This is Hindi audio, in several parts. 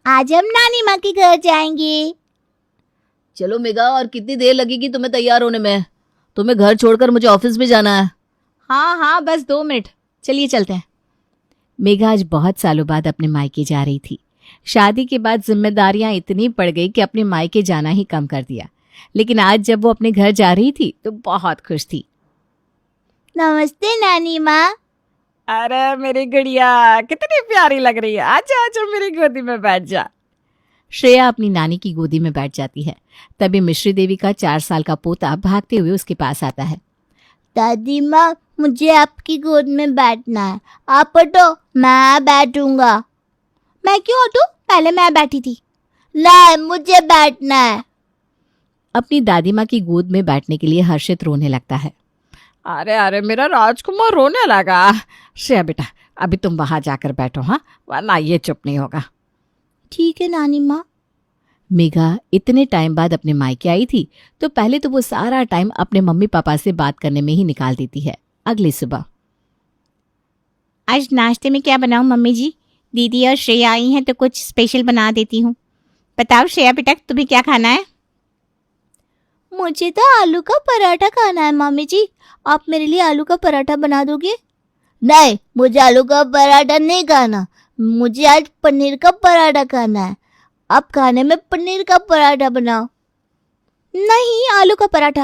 आज हम नानी माँ के घर जाएंगे। चलो मेघा, और कितनी देर लगेगी तुम्हें तैयार होने में? तुम्हें घर छोड़कर मुझे ऑफिस भी जाना है। हाँ हाँ, बस 2 मिनट, चलिए चलते हैं। मेघा आज बहुत सालों बाद अपने मायके जा रही थी। शादी के बाद जिम्मेदारियां इतनी बढ़ गई कि अपने मायके जाना ही कम कर दिया, लेकिन आज जब वो अपने घर जा रही थी तो बहुत खुश थी। नमस्ते नानी माँ। अरे मेरी गुड़िया कितनी प्यारी लग रही है, आजा आजा मेरी गोदी में बैठ जा। श्रेया अपनी नानी की गोदी में बैठ जाती है। तभी मिश्री देवी का 4 साल का पोता भागते हुए उसके पास आता है। दादी माँ, मुझे आपकी गोद में बैठना है। आप हटो, मैं बैठूंगा। मैं क्यों हटूं? पहले मैं बैठी थी। नहीं, मुझे बैठना है। अपनी दादी माँ की गोद में बैठने के लिए हर्षित रोने लगता है। अरे अरे मेरा राजकुमार रोने लगा। श्रेया बेटा, अभी तुम वहां जाकर बैठो, हाँ, वरना ये चुप नहीं होगा। ठीक है नानी माँ। मेघा इतने टाइम बाद अपने मायके आई थी तो पहले तो वो सारा टाइम अपने मम्मी पापा से बात करने में ही निकाल देती है। अगली सुबह, आज नाश्ते में क्या बनाऊं मम्मी जी? दीदी और श्रेया आई हैं तो कुछ स्पेशल बना देती हूँ। बताओ श्रेया बेटा, तुम्हें क्या खाना है? मुझे तो आलू का पराठा खाना है मम्मी जी। आप मेरे लिए आलू का पराठा बना दोगे? नहीं, मुझे आलू का पराठा नहीं खाना। मुझे आज पनीर का पराठा खाना है। आप खाने में पनीर का पराठा बनाओ। नहीं, आलू का पराठा।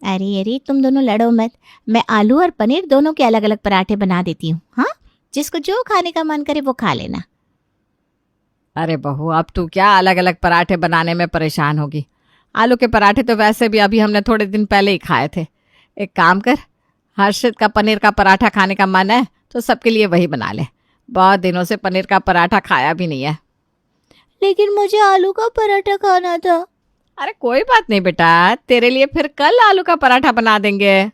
अरे अरे, तुम दोनों लड़ो मत। मैं आलू और पनीर दोनों के अलग अलग पराठे बना देती हूँ। हाँ, जिसको जो खाने का मन करे वो खा लेना। अरे बहू, अब तू क्या अलग अलग पराठे बनाने में परेशान होगी? आलू के पराठे तो वैसे भी अभी हमने थोड़े दिन पहले ही खाए थे। एक काम कर, हर्षित का पनीर का पराठा खाने का मन है तो सबके लिए वही बना ले। बहुत दिनों से पनीर का पराठा खाया भी नहीं है। लेकिन मुझे आलू का पराठा खाना था। अरे कोई बात नहीं बेटा, तेरे लिए फिर कल आलू का पराठा बना देंगे।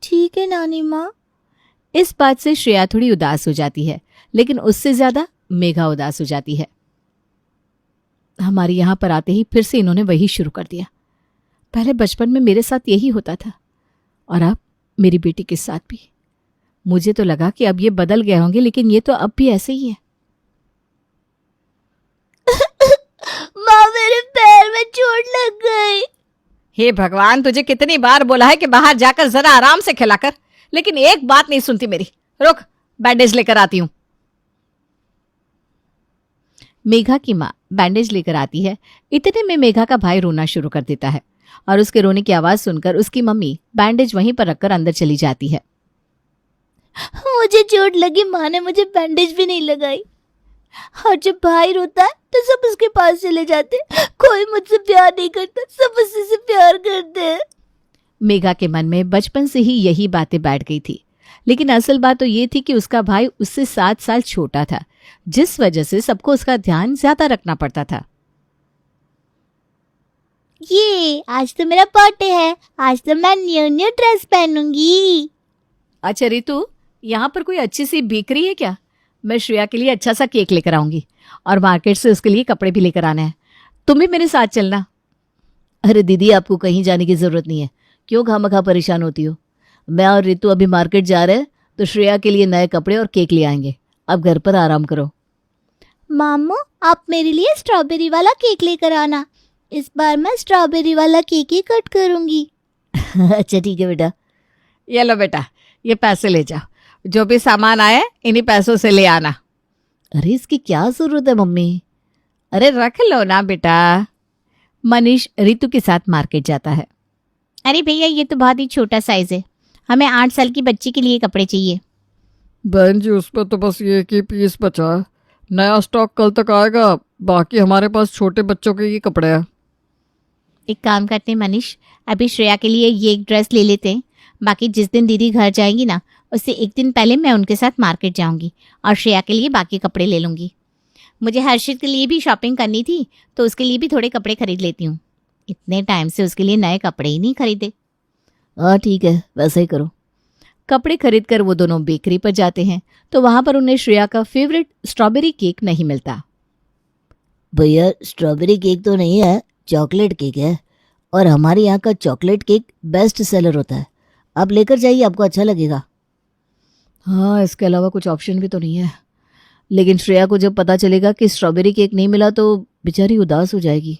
ठीक है नानी माँ। इस बात से श्रेया थोड़ी उदास हो जाती है, लेकिन उससे ज्यादा मेघा उदास हो जाती है। हमारे यहाँ पर आते ही फिर से इन्होंने वही शुरू कर दिया। पहले बचपन में मेरे साथ यही होता था और अब मेरी बेटी के साथ भी। मुझे तो लगा कि अब ये बदल गए होंगे, लेकिन ये तो अब भी ऐसे ही है। माँ, मेरे पैर में चोट लग गई। हे भगवान, तुझे कितनी बार बोला है कि बाहर जाकर जरा आराम से खेला कर, लेकिन एक बात नहीं सुनती मेरी। रुक, बैंडेज लेकर आती हूं। मेघा की माँ बैंडेज लेकर आती है। इतने में मेघा का भाई रोना शुरू कर देता है और उसके रोने की आवाज सुनकर उसकी मम्मी बैंडेज वहीं पर रखकर अंदर चली जाती है। मुझे चोट लगी, माँ ने मुझे बैंडेज भी नहीं लगाई। और जब भाई रोता है तो सब उसके पास चले जाते। कोई मुझसे प्यार नहीं करता, सब उसी से प्यार करते हैं। मेघा के मन में बचपन से ही यही बातें बैठ गई थी, लेकिन असल बात तो ये थी कि उसका भाई उससे 7 साल छोटा था, जिस वजह से सबको उसका ध्यान ज्यादा रखना पड़ता था। ये आज तो मेरा बर्थडे है, आज तो मैं न्यू ड्रेस पहनूंगी। अच्छा रितु, यहाँ पर कोई अच्छी सी बेकरी है क्या? मैं श्रेया के लिए अच्छा सा केक लेकर आऊंगी और मार्केट से उसके लिए कपड़े भी लेकर आने हैं। तुम भी मेरे साथ चलना। अरे दीदी, आपको कहीं जाने की जरूरत नहीं है। क्यों खामखा परेशान होती हो? मैं और रितु अभी मार्केट जा रहे हैं तो श्रेया के लिए नए कपड़े और केक ले आएंगे। अब घर पर आराम करो। मामू, आप मेरे लिए स्ट्रॉबेरी वाला केक लेकर आना। इस बार मैं स्ट्रॉबेरी वाला केक ही कट करूंगी। अच्छा ठीक है बेटा। ये लो बेटा, ये पैसे ले जाओ। जो भी सामान आए इन्हीं पैसों से ले आना। अरे इसकी क्या जरूरत है मम्मी? अरे रख लो ना बेटा। मनीष रितु के साथ मार्केट जाता है। अरे भैया, ये तो बहुत ही छोटा साइज है। हमें 8 साल की बच्ची के लिए कपड़े चाहिए। बहन जी, उस पर तो बस ये एक ही पीस बचा है। नया स्टॉक कल तक आएगा। बाकी हमारे पास छोटे बच्चों के ही कपड़े हैं। एक काम करते हैं मनीष, अभी श्रेया के लिए ये एक ड्रेस ले लेते हैं। बाकी जिस दिन दीदी घर जाएंगी ना, उससे एक दिन पहले मैं उनके साथ मार्केट जाऊंगी और श्रेया के लिए बाकी कपड़े ले लूंगी। मुझे हर्षित के लिए भी शॉपिंग करनी थी तो उसके लिए भी थोड़े कपड़े खरीद लेती हूँ। इतने टाइम से उसके लिए नए कपड़े ही नहीं खरीदे। हाँ ठीक है, वैसा ही करो। कपड़े खरीदकर वो दोनों बेकरी पर जाते हैं तो वहां पर उन्हें श्रेया का फेवरेट स्ट्रॉबेरी केक नहीं मिलता। भैया, स्ट्रॉबेरी केक तो नहीं है, चॉकलेट केक है। और हमारे यहाँ का चॉकलेट केक बेस्ट सेलर होता है। आप लेकर जाइए, आपको अच्छा लगेगा। हाँ, इसके अलावा कुछ ऑप्शन भी तो नहीं है। लेकिन श्रेया को जब पता चलेगा कि स्ट्रॉबेरी केक नहीं मिला तो बेचारी उदास हो जाएगी।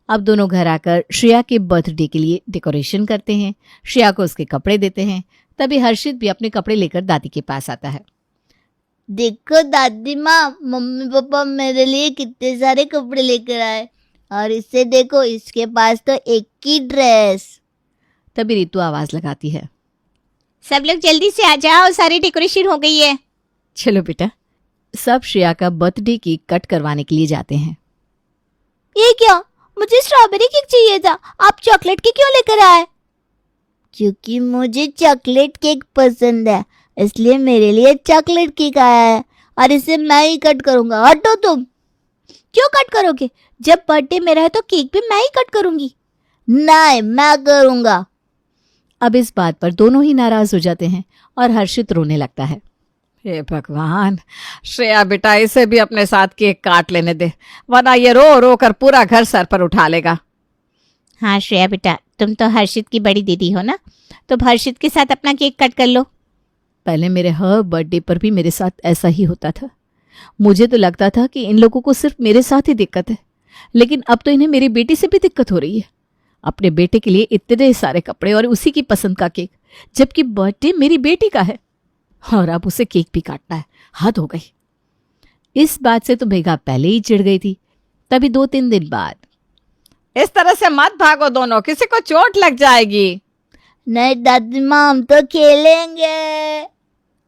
अब दोनों घर आकर श्रेया के बर्थडे के लिए डेकोरेशन करते हैं। श्रेया को उसके कपड़े देते हैं। तभी हर्षित भी अपने कपड़े लेकर दादी के पास आता है। देखो दादी माँ, मम्मी पापा मेरे लिए कितने सारे कपड़े लेकर आए, और इससे देखो इसके पास तो एक ही ड्रेस। तभी रितु आवाज लगाती है, सब लोग जल्दी से आ जाओ, सारी डेकोरेशन हो गई है। चलो बेटा। सब श्रेया का बर्थडे केक कट करवाने के लिए जाते हैं। ये क्या, मुझे स्ट्रॉबेरी केक चाहिए था, आप चॉकलेट केक क्यों लेकर आए? क्योंकि मुझे चॉकलेट केक पसंद है, इसलिए मेरे लिए चॉकलेट केक आया है, और इसे मैं ही कट करूंगा। हटो तुम। क्यों कट करोगे? जब बर्थडे मेरा है तो केक भी मैं ही कट करूंगी। नहीं, मैं करूंगा। अब इस बात पर दोनों ही नाराज हो जाते हैं और हर्षित रोने लगता है। हे भगवान, श्रेया बेटा इसे भी अपने साथ केक काट लेने दे, वरना ये रो रो कर पूरा घर सर पर उठा लेगा। हाँ श्रेया बेटा, तुम तो हर्षित की बड़ी दीदी हो ना, तो हर्षित के साथ अपना केक कट कर लो। पहले मेरे हर बर्थडे पर भी मेरे साथ ऐसा ही होता था। मुझे तो लगता था कि इन लोगों को सिर्फ मेरे साथ ही दिक्कत है, लेकिन अब तो इन्हें मेरी बेटी से भी दिक्कत हो रही है। अपने बेटे के लिए इतने सारे कपड़े और उसी की पसंद का केक, जबकि बर्थडे मेरी बेटी का है, और अब उसे केक भी काटना है। हद हो गई। इस बात से तो मेघा पहले ही चिढ़ गई थी। तभी 2-3 दिन बाद, इस तरह से मत भागो दोनों, किसी को चोट लग जाएगी। नहीं दादी माँ, हम तो खेलेंगे।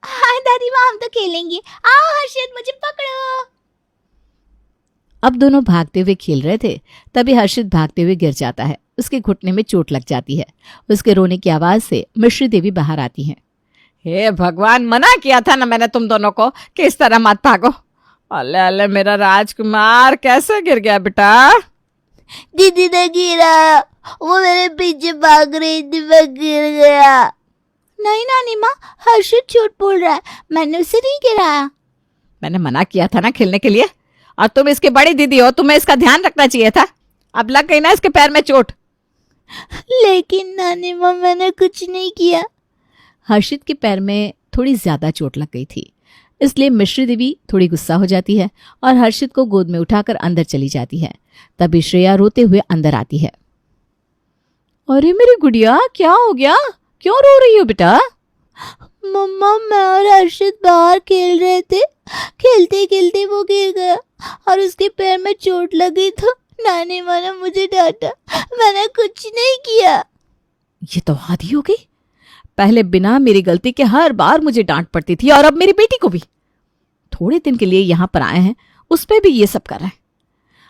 हाँ दादी माँ, हम तो खेलेंगे। आओ हर्षित, मुझे पकड़ो। अब दोनों भागते हुए खेल रहे थे। तभी हर्षित भागते हुए गिर जाता है। उसके घुटने में चोट लग जाती है। उसके रोने की आवाज से मिश्री देवी बाहर आती हैं। हे भगवान, मना किया था ना मैंने तुम दोनों को कि इस तरह मत भागो। अल्ले अल्ले, मेरा राजकुमार कैसे गिर गया बेटा? दीदी ने गिरा, वो मेरे पीछे भाग रही थी, मैं गिर गया। नहीं नानी माँ, हर्षित झूठ बोल रहा है, मैंने उसे नहीं गिराया। मैंने मना किया था ना खेलने के लिए, और तुम इसकी बड़ी दीदी हो, तुम्हें इसका ध्यान रखना चाहिए था। अब लग गई ना इसके पैर में चोट। लेकिन नानी माँ, मैंने कुछ नहीं किया। हर्षित के पैर में थोड़ी ज्यादा चोट लग गई थी, इसलिए मिश्री देवी थोड़ी गुस्सा हो जाती है और हर्षित को गोद में उठाकर अंदर चली जाती है। तभी श्रेया रोते हुए अंदर आती है। अरे मेरी गुड़िया, क्या हो गया? क्यों रो रही हो बेटा? मम्मा, मैं और हर्षित बाहर खेल रहे थे, खेलते खेलते वो गिर गया और उसके पैर में चोट लगी, तो नानी माँ ने मुझे डांटा। मैंने कुछ नहीं किया। ये तो आदी हो गई। पहले बिना मेरी गलती के हर बार मुझे डांट पड़ती थी, और अब मेरी बेटी को भी। थोड़े दिन के लिए यहाँ पर आए हैं, उस पर भी ये सब कर रहे हैं।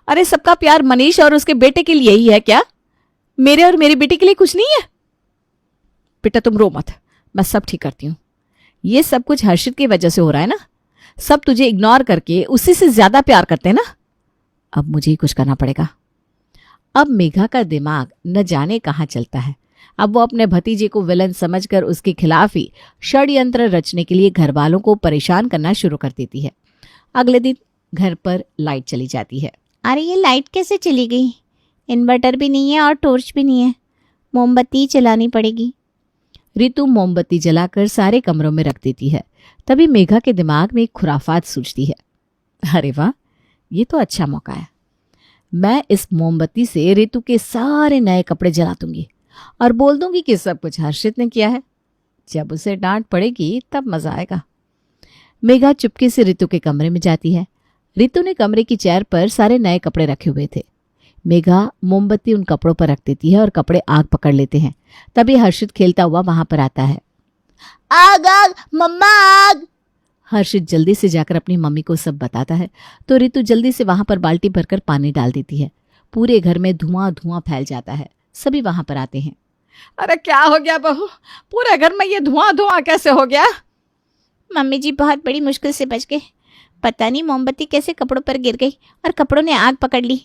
अरे सबका प्यार मनीष और उसके बेटे के लिए ही है क्या? मेरे और मेरी बेटी के लिए कुछ नहीं है? बेटा तुम रो मत, मैं सब ठीक करती हूँ। ये सब कुछ हर्षित की वजह से हो रहा है ना। सब तुझे इग्नोर करके उसी से ज्यादा प्यार करते हैं ना। अब मुझे ही कुछ करना पड़ेगा। अब मेघा का दिमाग न जाने कहाँ चलता है। अब वो अपने भतीजे को विलन समझकर उसके खिलाफ ही षड्यंत्र रचने के लिए घर वालों को परेशान करना शुरू कर देती है। अगले दिन घर पर लाइट चली जाती है। अरे ये लाइट कैसे चली गई? इन्वर्टर भी नहीं है और टॉर्च भी नहीं है, मोमबत्ती चलानी पड़ेगी। रितु मोमबत्ती जलाकर सारे कमरों में रख देती है। तभी मेघा के दिमाग में एक खुराफात सूझती है। अरे वाह, ये तो अच्छा मौका है। मैं इस मोमबत्ती से रितु के सारे नए कपड़े जला दूंगी और बोल दूंगी कि सब कुछ हर्षित ने किया है। जब उसे डांट पड़ेगी तब मजा आएगा। मेघा चुपके से रितु के कमरे में जाती है। रितु ने कमरे की चेयर पर सारे नए कपड़े रखे हुए थे। मेघा मोमबत्ती उन कपड़ों पर रख देती है और कपड़े आग पकड़ लेते हैं। तभी हर्षित खेलता हुआ वहां पर आता है। आग आग, मम्मा आग। हर्षित जल्दी से जाकर अपनी मम्मी को सब बताता है, तो रितु जल्दी से वहां पर बाल्टी भरकर पानी डाल देती है। पूरे घर में धुआं धुआं फैल जाता है। सभी वहां पर आते हैं। अरे क्या हो गया बहू, पूरे घर में ये धुआं धुआं कैसे हो गया? मम्मी जी बहुत बड़ी मुश्किल से बच गए। पता नहीं मोमबत्ती कैसे कपड़ों पर गिर गई और कपड़ों ने आग पकड़ ली।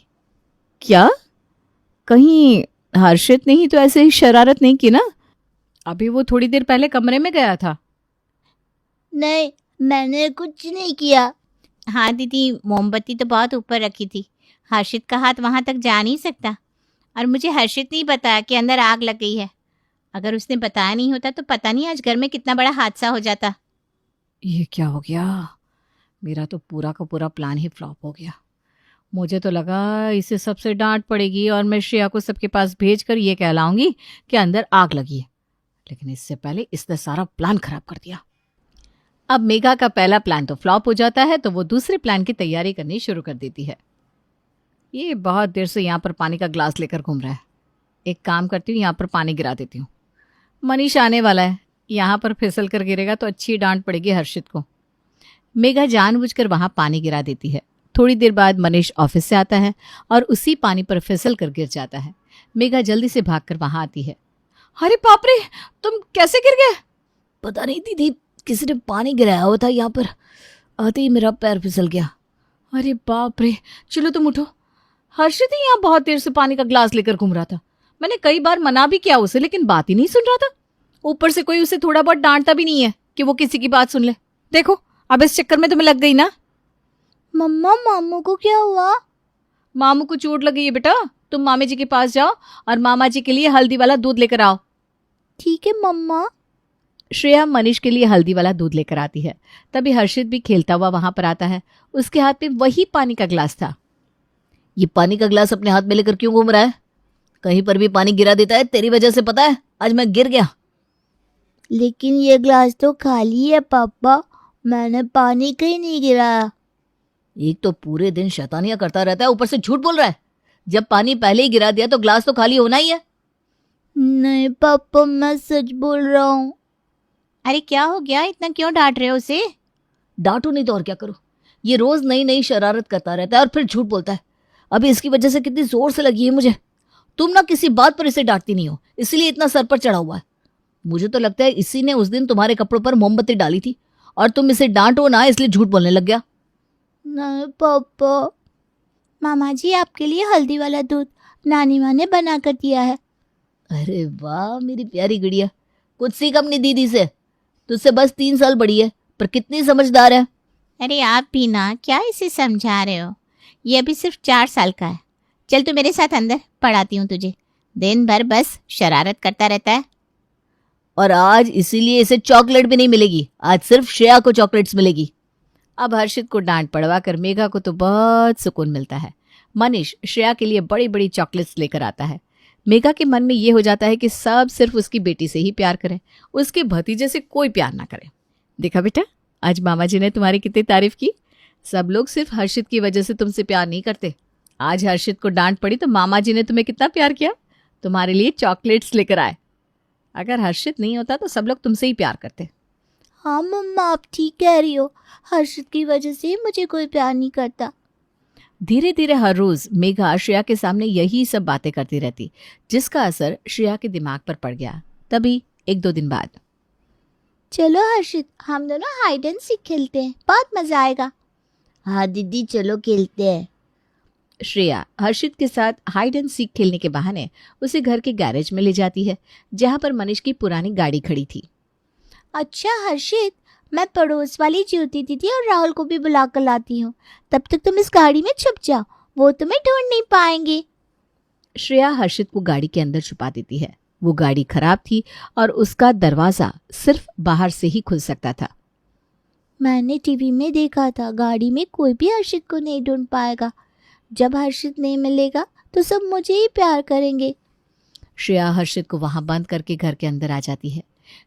क्या? कहीं हर्षित ने ही तो ऐसे ही शरारत नहीं की ना? अभी वो थोड़ी देर पहले कमरे में गया था। नहीं, मैंने कुछ नहीं किया। हाँ दीदी, मोमबत्ती तो बहुत ऊपर रखी थी, हर्षित का हाथ वहां तक जा नहीं सकता। और मुझे हर्षित नहीं बताया कि अंदर आग लग गई है। अगर उसने बताया नहीं होता तो पता नहीं आज घर में कितना बड़ा हादसा हो जाता। ये क्या हो गया? मेरा तो पूरा का पूरा प्लान ही फ्लॉप हो गया। मुझे तो लगा इसे सबसे डांट पड़ेगी और मैं श्रेया को सबके पास भेजकर ये कहलाऊंगी कि अंदर आग लगी है, लेकिन इससे पहले इसने सारा प्लान खराब कर दिया। अब मेघा का पहला प्लान तो फ्लॉप हो जाता है तो वो दूसरे प्लान की तैयारी करनी शुरू कर देती है। ये बहुत देर से यहाँ पर पानी का ग्लास लेकर घूम रहा है। एक काम करती हूँ, यहाँ पर पानी गिरा देती हूँ। मनीष आने वाला है, यहाँ पर फिसल कर गिरेगा तो अच्छी डांट पड़ेगी हर्षित को। मेघा जानबूझकर वहाँ पानी गिरा देती है। थोड़ी देर बाद मनीष ऑफिस से आता है और उसी पानी पर फिसल कर गिर जाता है। मेघा जल्दी से भागकर वहाँ आती है। अरे बाप रे, तुम कैसे गिर गए? पता नहीं दीदी, किसी ने पानी गिराया हुआ था यहाँ पर, आते ही मेरा पैर फिसल गया। अरे बाप रे, चलो तुम उठो। हर्षित ही यहाँ बहुत देर से पानी का ग्लास लेकर घूम रहा था। मैंने कई बार मना भी किया उसे, लेकिन बात ही नहीं सुन रहा था। ऊपर से कोई उसे थोड़ा बहुत डांटता भी नहीं है कि वो किसी की बात सुन ले। देखो, अब इस चक्कर में तुम्हें लग गई ना। मम्मा, मामू को क्या हुआ? मामू को चोट लग गई है बेटा, तुम मामी जी के पास जाओ और मामा जी के लिए हल्दी वाला दूध लेकर आओ। ठीक है मम्मा। श्रेया मनीष के लिए हल्दी वाला दूध लेकर आती है। तभी हर्षित भी खेलता हुआ वहां पर आता है। उसके हाथ में वही पानी का ग्लास था। ये पानी का ग्लास अपने हाथ में लेकर क्यों घूम रहा है? कहीं पर भी पानी गिरा देता है, तेरी वजह से पता है आज मैं गिर गया। लेकिन ये ग्लास तो खाली है पापा, मैंने पानी कहीं नहीं गिराया। एक तो पूरे दिन शैतानियां करता रहता है, ऊपर से झूठ बोल रहा है। जब पानी पहले ही गिरा दिया तो ग्लास तो खाली होना ही है। नहीं पापा, मैं सच बोल रहा हूँ। अरे क्या हो गया, इतना क्यों डांट रहे हो उसे? डांटू नहीं तो और क्या करूं? ये रोज नई नई शरारत करता रहता है और फिर झूठ बोलता है। अभी इसकी वजह से कितनी जोर से लगी है मुझे। तुम ना किसी बात पर इसे डांटती नहीं हो, इसलिए इतना सर पर चढ़ा हुआ है। मुझे तो लगता है इसी ने उस दिन तुम्हारे कपड़ों पर मोमबत्ती डाली थी और तुम इसे डांटो ना इसलिए झूठ बोलने लग गया। नहीं पापा, मामा जी आपके लिए हल्दी वाला दूध नानी माँ ने बना कर दिया है। अरे वाह मेरी प्यारी गुड़िया, कुछ सीख अपनी दीदी से। तुझसे बस 3 साल बड़ी है पर कितनी समझदार है। अरे आप भी ना, क्या इसे समझा रहे हो? ये अभी सिर्फ 4 साल का है। चल तू मेरे साथ अंदर, पढ़ाती हूँ तुझे। दिन भर बस शरारत करता रहता है। और आज इसीलिए इसे चॉकलेट भी नहीं मिलेगी, आज सिर्फ श्रेया को चॉकलेट्स मिलेगी। अब हर्षित को डांट पड़वा कर मेघा को तो बहुत सुकून मिलता है। मनीष श्रेया के लिए बड़ी बड़ी चॉकलेट्स लेकर आता है। मेघा के मन में ये हो जाता है कि सब सिर्फ उसकी बेटी से ही प्यार करें, उसके भतीजे से कोई प्यार ना करे। देखा बेटा, आज मामा जी ने तुम्हारी कितनी तारीफ की। सब लोग सिर्फ हर्षित की वजह से तुमसे प्यार नहीं करते। आज हर्षित को डांट पड़ी तो मामा जी ने तुम्हें कितना प्यार किया, तुम्हारे लिए चॉकलेट्स लेकर आए। अगर हर्षित नहीं होता तो सब लोग तुमसे ही प्यार करते। हाँ मम्मा, आप ठीक कह रही हो, हर्षित की वजह से मुझे कोई प्यार नहीं करता। धीरे धीरे हर रोज मेघा श्रेया के सामने यही सब बातें करती रहती, जिसका असर श्रेया के दिमाग पर पड़ गया। तभी 1-2 दिन बाद, चलो हर्षित, हम दोनों हाइड एंड सीक खेलते हैं, बहुत मजा आएगा। हाँ दीदी, चलो खेलते हैं। श्रेया हर्षित के साथ हाइड एंड सीक खेलने के बहाने उसे घर के गैरेज में ले जाती है, जहां पर मनीष की पुरानी गाड़ी खड़ी थी। अच्छा हर्षित, मैं पड़ोस वाली ज्योति दीदी और राहुल को भी बुला कर लाती हूँ, तब तक तुम इस गाड़ी में छुप जाओ, वो तुम्हें ढूंढ नहीं पाएंगे। श्रेया हर्षित को गाड़ी के अंदर छुपा देती है। वो गाड़ी खराब थी और उसका दरवाजा सिर्फ बाहर से ही खुल सकता था। मैंने टीवी में देखा था, गाड़ी में कोई भी हर्षित को नहीं ढूंढ पाएगा। जब हर्षित नहीं मिलेगा तो सब मुझे ही प्यार करेंगे। श्रेया हर्षित को वहां बंद करके घर के अंदर आ जाती है।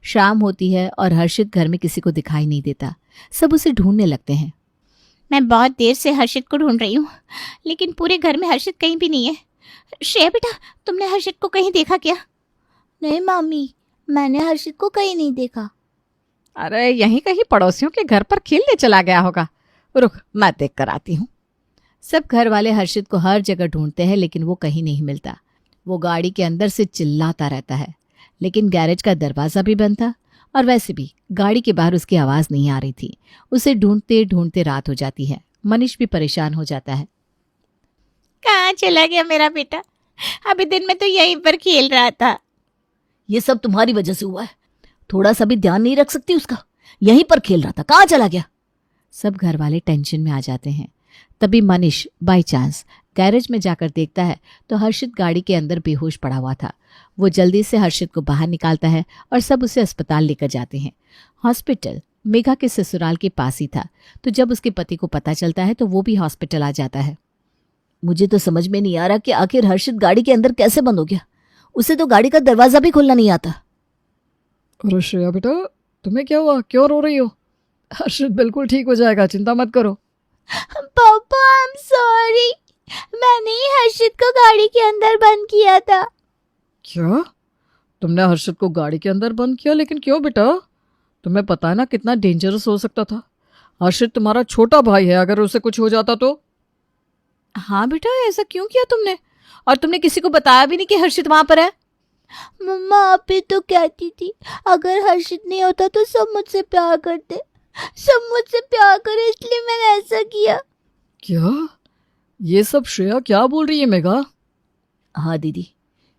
शाम होती है और हर्षित घर में किसी को दिखाई नहीं देता। सब उसे ढूंढने लगते हैं। मैं बहुत देर से हर्षित को ढूंढ रही हूँ, लेकिन पूरे घर में हर्षित कहीं भी नहीं है। श्रेया बेटा, तुमने हर्षित को कहीं देखा क्या? नहीं मामी, मैंने हर्षित को कहीं नहीं देखा। अरे यहीं कहीं पड़ोसियों के घर पर खेलने चला गया होगा। रुक, मैं देख कर आती हूँ। सब घर वाले हर्षित को हर जगह ढूंढते हैं, लेकिन वो कहीं नहीं मिलता। वो गाड़ी के अंदर से चिल्लाता रहता है, लेकिन गैरेज का दरवाजा भी बंद था और वैसे भी गाड़ी के बाहर उसकी आवाज नहीं आ रही थी। उसे ढूंढते ढूंढते रात हो जाती है। मनीष भी परेशान हो जाता है। कहाँ चला गया मेरा बेटा? अभी दिन में तो यहीं पर खेल रहा था। ये सब तुम्हारी वजह से हुआ है, थोड़ा सा भी ध्यान नहीं रख सकती उसका। यहीं पर खेल रहा था, कहाँ चला गया? सब घर वाले टेंशन में आ जाते हैं। तभी मनीष बाई चांस गैरेज में जाकर देखता है तो हर्षित गाड़ी के अंदर बेहोश पड़ा हुआ था। वो जल्दी से हर्षित को बाहर निकालता है और सब उसे अस्पताल लेकर जाते हैं। हॉस्पिटल मेघा के ससुराल के पास ही था, तो जब उसके पति को पता चलता है तो वो भी हॉस्पिटल आ जाता है। मुझे तो समझ में नहीं आ रहा कि आखिर हर्षित गाड़ी के अंदर कैसे बंद हो गया। उसे तो गाड़ी का दरवाजा भी खोलना नहीं आता। अरे श्रेया बेटा, तुम्हें क्या हुआ? क्यों रो रही हो? हर्षित बिल्कुल ठीक हो जाएगा, चिंता मत करो। पापा आई एम सॉरी, मैंने ही हर्षित को गाड़ी के अंदर बंद किया था। क्या? तुमने हर्षित को गाड़ी के अंदर बंद किया? लेकिन क्यों बेटा? तुम्हें पता है ना कितना डेंजरस हो सकता था। हर्षित तुम्हारा छोटा भाई है, अगर उसे कुछ हो जाता तो। हाँ बेटा, ऐसा क्यों किया तुमने? और तुमने किसी को बताया भी नहीं कि हर्षित वहां पर है? मम्मा आप ही तो कहती थी अगर हर्षित नहीं होता तो सब मुझसे प्यार करते, सब मुझसे प्यार करे, इसलिए मैंने ऐसा किया। क्या? ये सब श्रेया क्या बोल रही है मेघा? हाँ दीदी,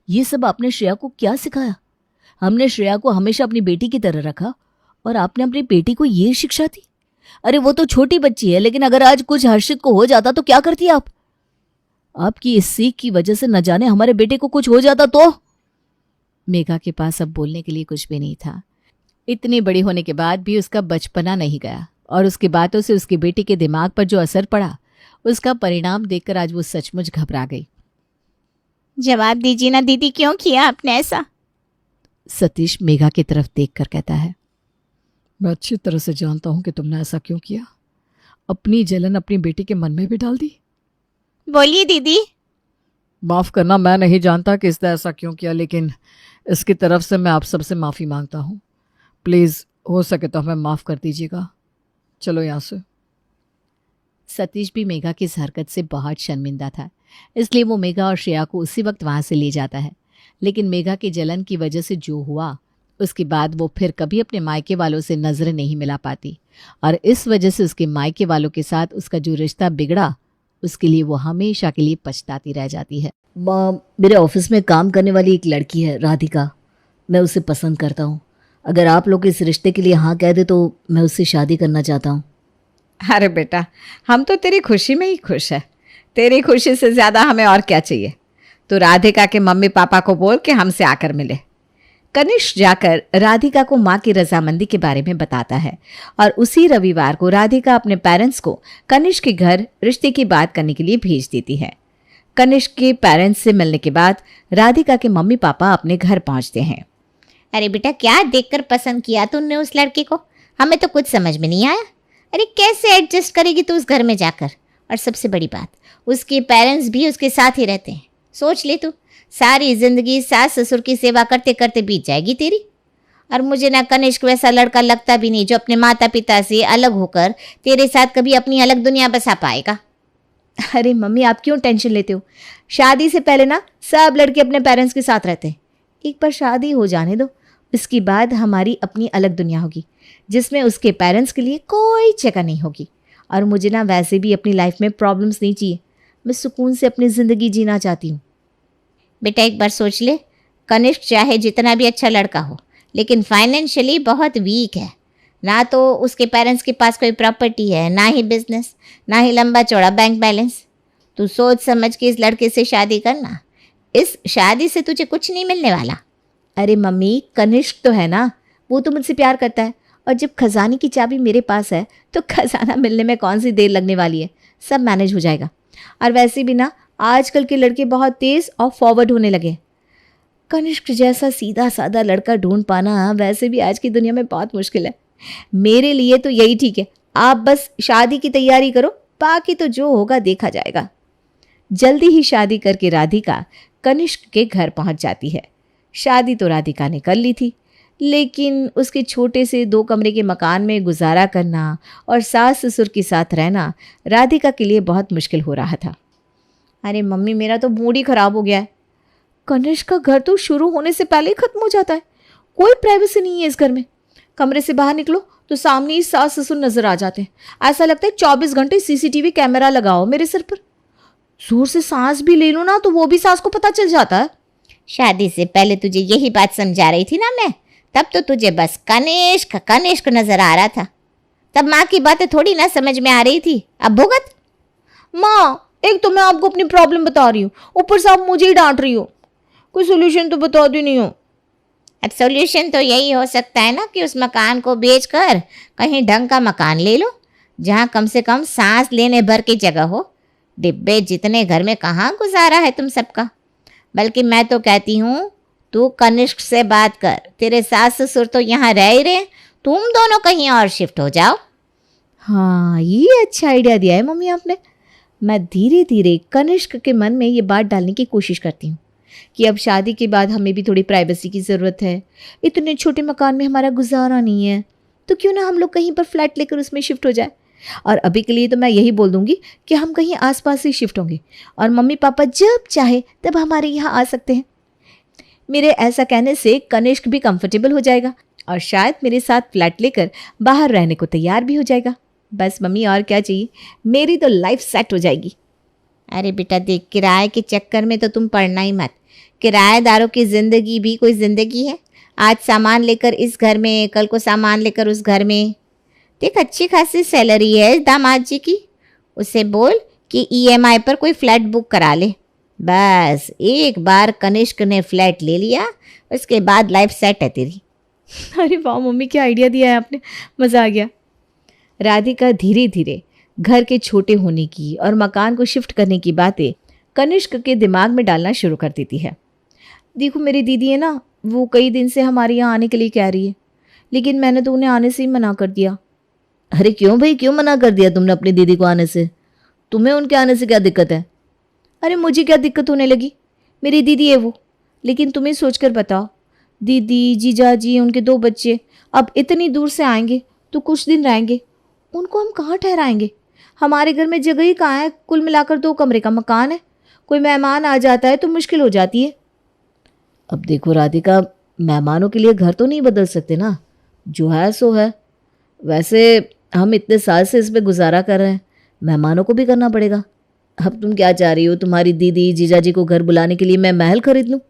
ये सब आपने श्रेया को क्या सिखाया? हमने श्रेया को हमेशा अपनी बेटी की तरह रखा और आपने अपनी बेटी को ये शिक्षा दी। अरे वो तो छोटी बच्ची है, लेकिन अगर आज कुछ हर्षित को हो जाता तो क्या करती आप? आपकी इस सीख की वजह से न जाने हमारे बेटे को कुछ हो जाता तो। मेघा के पास अब बोलने के लिए कुछ भी नहीं था। इतनी बड़ी होने के बाद भी उसका बचपना नहीं गया, और उसकी बातों से उसकी बेटी के दिमाग पर जो असर पड़ा, उसका परिणाम देखकर आज वो सचमुच घबरा गई। जवाब दीजिए ना दीदी, क्यों किया आपने ऐसा? सतीश मेघा की तरफ देखकर कहता है, मैं अच्छी तरह से जानता हूं कि तुमने ऐसा क्यों किया। अपनी जलन अपनी बेटी के मन में भी डाल दी। बोलिए दीदी। माफ करना, मैं नहीं जानता कि इसने ऐसा क्यों किया, लेकिन इसकी तरफ से मैं आप सबसे माफ़ी मांगता हूँ। प्लीज़ हो सके तो हमें माफ़ कर दीजिएगा। चलो यहाँ से। सतीश भी मेघा की इस हरकत से बहुत शर्मिंदा था, इसलिए वो मेघा और श्रेया को उसी वक्त वहां से ले जाता है। लेकिन मेघा की जलन की वजह से जो हुआ, उसके बाद वो फिर कभी अपने मायके वालों से नजरें नहीं मिला पाती, और इस वजह से उसके मायके वालों के साथ उसका जो रिश्ता बिगड़ा, उसके लिए वो हमेशा के लिए पछताती रह जाती है। माँ, मेरे ऑफिस में काम करने वाली एक लड़की है राधिका, मैं उसे पसंद करता हूँ। अगर आप लोग इस रिश्ते के लिए हाँ कह दे तो मैं उससे शादी करना चाहता हूँ। अरे बेटा, हम तो तेरी खुशी में ही खुश है। तेरी खुशी से ज़्यादा हमें और क्या चाहिए। तो राधिका के मम्मी पापा को बोल के हमसे आकर मिले। कनिष्क जाकर राधिका को माँ की रजामंदी के बारे में बताता है, और उसी रविवार को राधिका अपने पेरेंट्स को कनिष्क के घर रिश्ते की बात करने के लिए भेज देती है। कनिष्क के पेरेंट्स से मिलने के बाद राधिका के मम्मी पापा अपने घर पहुंचते हैं। अरे बेटा, क्या देखकर पसंद किया तूने उस लड़के को? हमें तो कुछ समझ में नहीं आया। अरे कैसे एडजस्ट करेगी तू उस घर में जाकर? और सबसे बड़ी बात, उसके पेरेंट्स भी उसके साथ ही रहते हैं। सोच ले तू, सारी जिंदगी सास ससुर की सेवा करते करते बीत जाएगी तेरी। और मुझे ना कनिष्क वैसा लड़का लगता भी नहीं जो अपने माता पिता से अलग होकर तेरे साथ कभी अपनी अलग दुनिया बसा पाएगा। अरे मम्मी, आप क्यों टेंशन लेते हो? शादी से पहले ना सब लड़के अपने पेरेंट्स के साथ रहते हैं। एक बार शादी हो जाने दो, इसके बाद हमारी अपनी अलग दुनिया होगी जिसमें उसके पेरेंट्स के लिए कोई जगह नहीं होगी। और मुझे ना वैसे भी अपनी लाइफ में प्रॉब्लम्स नहीं चाहिए। मैं सुकून से अपनी ज़िंदगी जीना चाहती हूँ। बेटा एक बार सोच ले, कनिष्क चाहे जितना भी अच्छा लड़का हो, लेकिन फाइनेंशियली बहुत वीक है। ना तो उसके पेरेंट्स के पास कोई प्रॉपर्टी है, ना ही बिजनेस, ना ही लंबा चौड़ा बैंक बैलेंस। तू सोच समझ के इस लड़के से शादी करना। इस शादी से तुझे कुछ नहीं मिलने वाला। अरे मम्मी, कनिष्क तो है ना, वो तो मुझसे प्यार करता है, और जब खजाने की चाबी मेरे पास है तो खजाना मिलने में कौन सी देर लगने वाली है। सब मैनेज हो जाएगा। और वैसे भी ना आजकल के लड़के बहुत तेज़ और फॉरवर्ड होने लगे। कनिष्क जैसा सीधा साधा लड़का ढूंढ पाना वैसे भी आज की दुनिया में बहुत मुश्किल है। मेरे लिए तो यही ठीक है। आप बस शादी की तैयारी करो, बाकी तो जो होगा देखा जाएगा। जल्दी ही शादी करके राधिका कनिष्क के घर पहुंच जाती है। शादी तो राधिका ने कर ली थी, लेकिन उसके छोटे से 2 कमरे के मकान में गुजारा करना और सास ससुर के साथ रहना राधिका के लिए बहुत मुश्किल हो रहा था। अरे मम्मी, मेरा तो मूड ही खराब हो गया है। कनिष्क का घर तो शुरू होने से पहले ही खत्म हो जाता है। कोई प्राइवेसी नहीं है इस घर में। कमरे से बाहर निकलो तो सामने ही सास ससुर नजर आ जाते हैं। ऐसा लगता है 24 घंटे सीसीटीवी कैमरा लगाओ मेरे सिर पर। जोर से सांस भी ले लो ना तो वो भी सास को पता चल जाता है। शादी से पहले तुझे यही बात समझा रही थी ना मैं, तब तो तुझे बस कनिष्क कनिष्क नजर आ रहा था। तब माँ की बातें थोड़ी ना समझ में आ रही थी। अब भुगत। माँ, एक तो मैं आपको अपनी प्रॉब्लम बता रही हूँ, ऊपर से आप मुझे ही डांट रही हो। कोई सोल्यूशन तो बता दी नहीं हो। अब सॉल्यूशन तो यही हो सकता है ना कि उस मकान को बेचकर कहीं ढंग का मकान ले लो, जहाँ कम से कम सांस लेने भर की जगह हो। डिब्बे जितने घर में कहाँ गुजारा है तुम सबका। बल्कि मैं तो कहती हूँ तू कनिष्क से बात कर, तेरे सास ससुर तो यहाँ रह ही रहे, तुम दोनों कहीं और शिफ्ट हो जाओ। हाँ, ये अच्छा आइडिया दिया है मम्मी आपने। मैं धीरे धीरे कनिष्क के मन में ये बात डालने की कोशिश करती हूँ कि अब शादी के बाद हमें भी थोड़ी प्राइवेसी की ज़रूरत है। इतने छोटे मकान में हमारा गुजारा नहीं है, तो क्यों ना हम लोग कहीं पर फ्लैट लेकर उसमें शिफ्ट हो जाए। और अभी के लिए तो मैं यही बोल दूंगी कि हम कहीं आसपास ही शिफ्ट होंगे और मम्मी पापा जब चाहे तब हमारे यहाँ आ सकते हैं। मेरे ऐसा कहने से कनिष्क भी कंफर्टेबल हो जाएगा और शायद मेरे साथ फ्लैट लेकर बाहर रहने को तैयार भी हो जाएगा। बस मम्मी और क्या चाहिए, मेरी तो लाइफ सेट हो जाएगी। अरे बेटा देख, किराए के चक्कर में तो तुम पड़ना ही मत। किराएदारों की ज़िंदगी भी कोई ज़िंदगी है। आज सामान लेकर इस घर में, कल को सामान लेकर उस घर में। देख, अच्छी खासी सैलरी है दामाद जी की। उसे बोल कि ईएमआई पर कोई फ्लैट बुक करा ले। बस एक बार कनिष्क ने फ्लैट ले लिया, उसके बाद लाइफ सेट है तेरी। अरे वाह मम्मी, क्या आइडिया दिया है आपने, मज़ा आ गया। राधिका धीरे धीरे घर के छोटे होने की और मकान को शिफ्ट करने की बातें कनिष्क के दिमाग में डालना शुरू कर देती है। देखो मेरी दीदी है ना, वो कई दिन से हमारे यहाँ आने के लिए कह रही है, लेकिन मैंने तो उन्हें आने से ही मना कर दिया। अरे क्यों भाई, क्यों मना कर दिया तुमने अपनी दीदी को आने से? तुम्हें उनके आने से क्या दिक्कत है? अरे मुझे क्या दिक्कत होने लगी, मेरी दीदी है वो। लेकिन तुम्हें सोचकर बताओ, दीदी, जीजाजी, उनके 2 बच्चे अब इतनी दूर से आएंगे तो कुछ दिन रहेंगे, उनको हम कहाँ ठहराएंगे? हमारे घर में जगह ही कहाँ है, कुल मिलाकर 2 कमरे का मकान है। कोई मेहमान आ जाता है तो मुश्किल हो जाती है। अब देखो राधिका, मेहमानों के लिए घर तो नहीं बदल सकते ना, जो है सो है। वैसे हम इतने साल से इस पे गुजारा कर रहे हैं, मेहमानों को भी करना पड़ेगा। अब तुम क्या चाह रही हो, तुम्हारी दीदी जीजाजी को घर बुलाने के लिए मैं महल खरीद लूँ?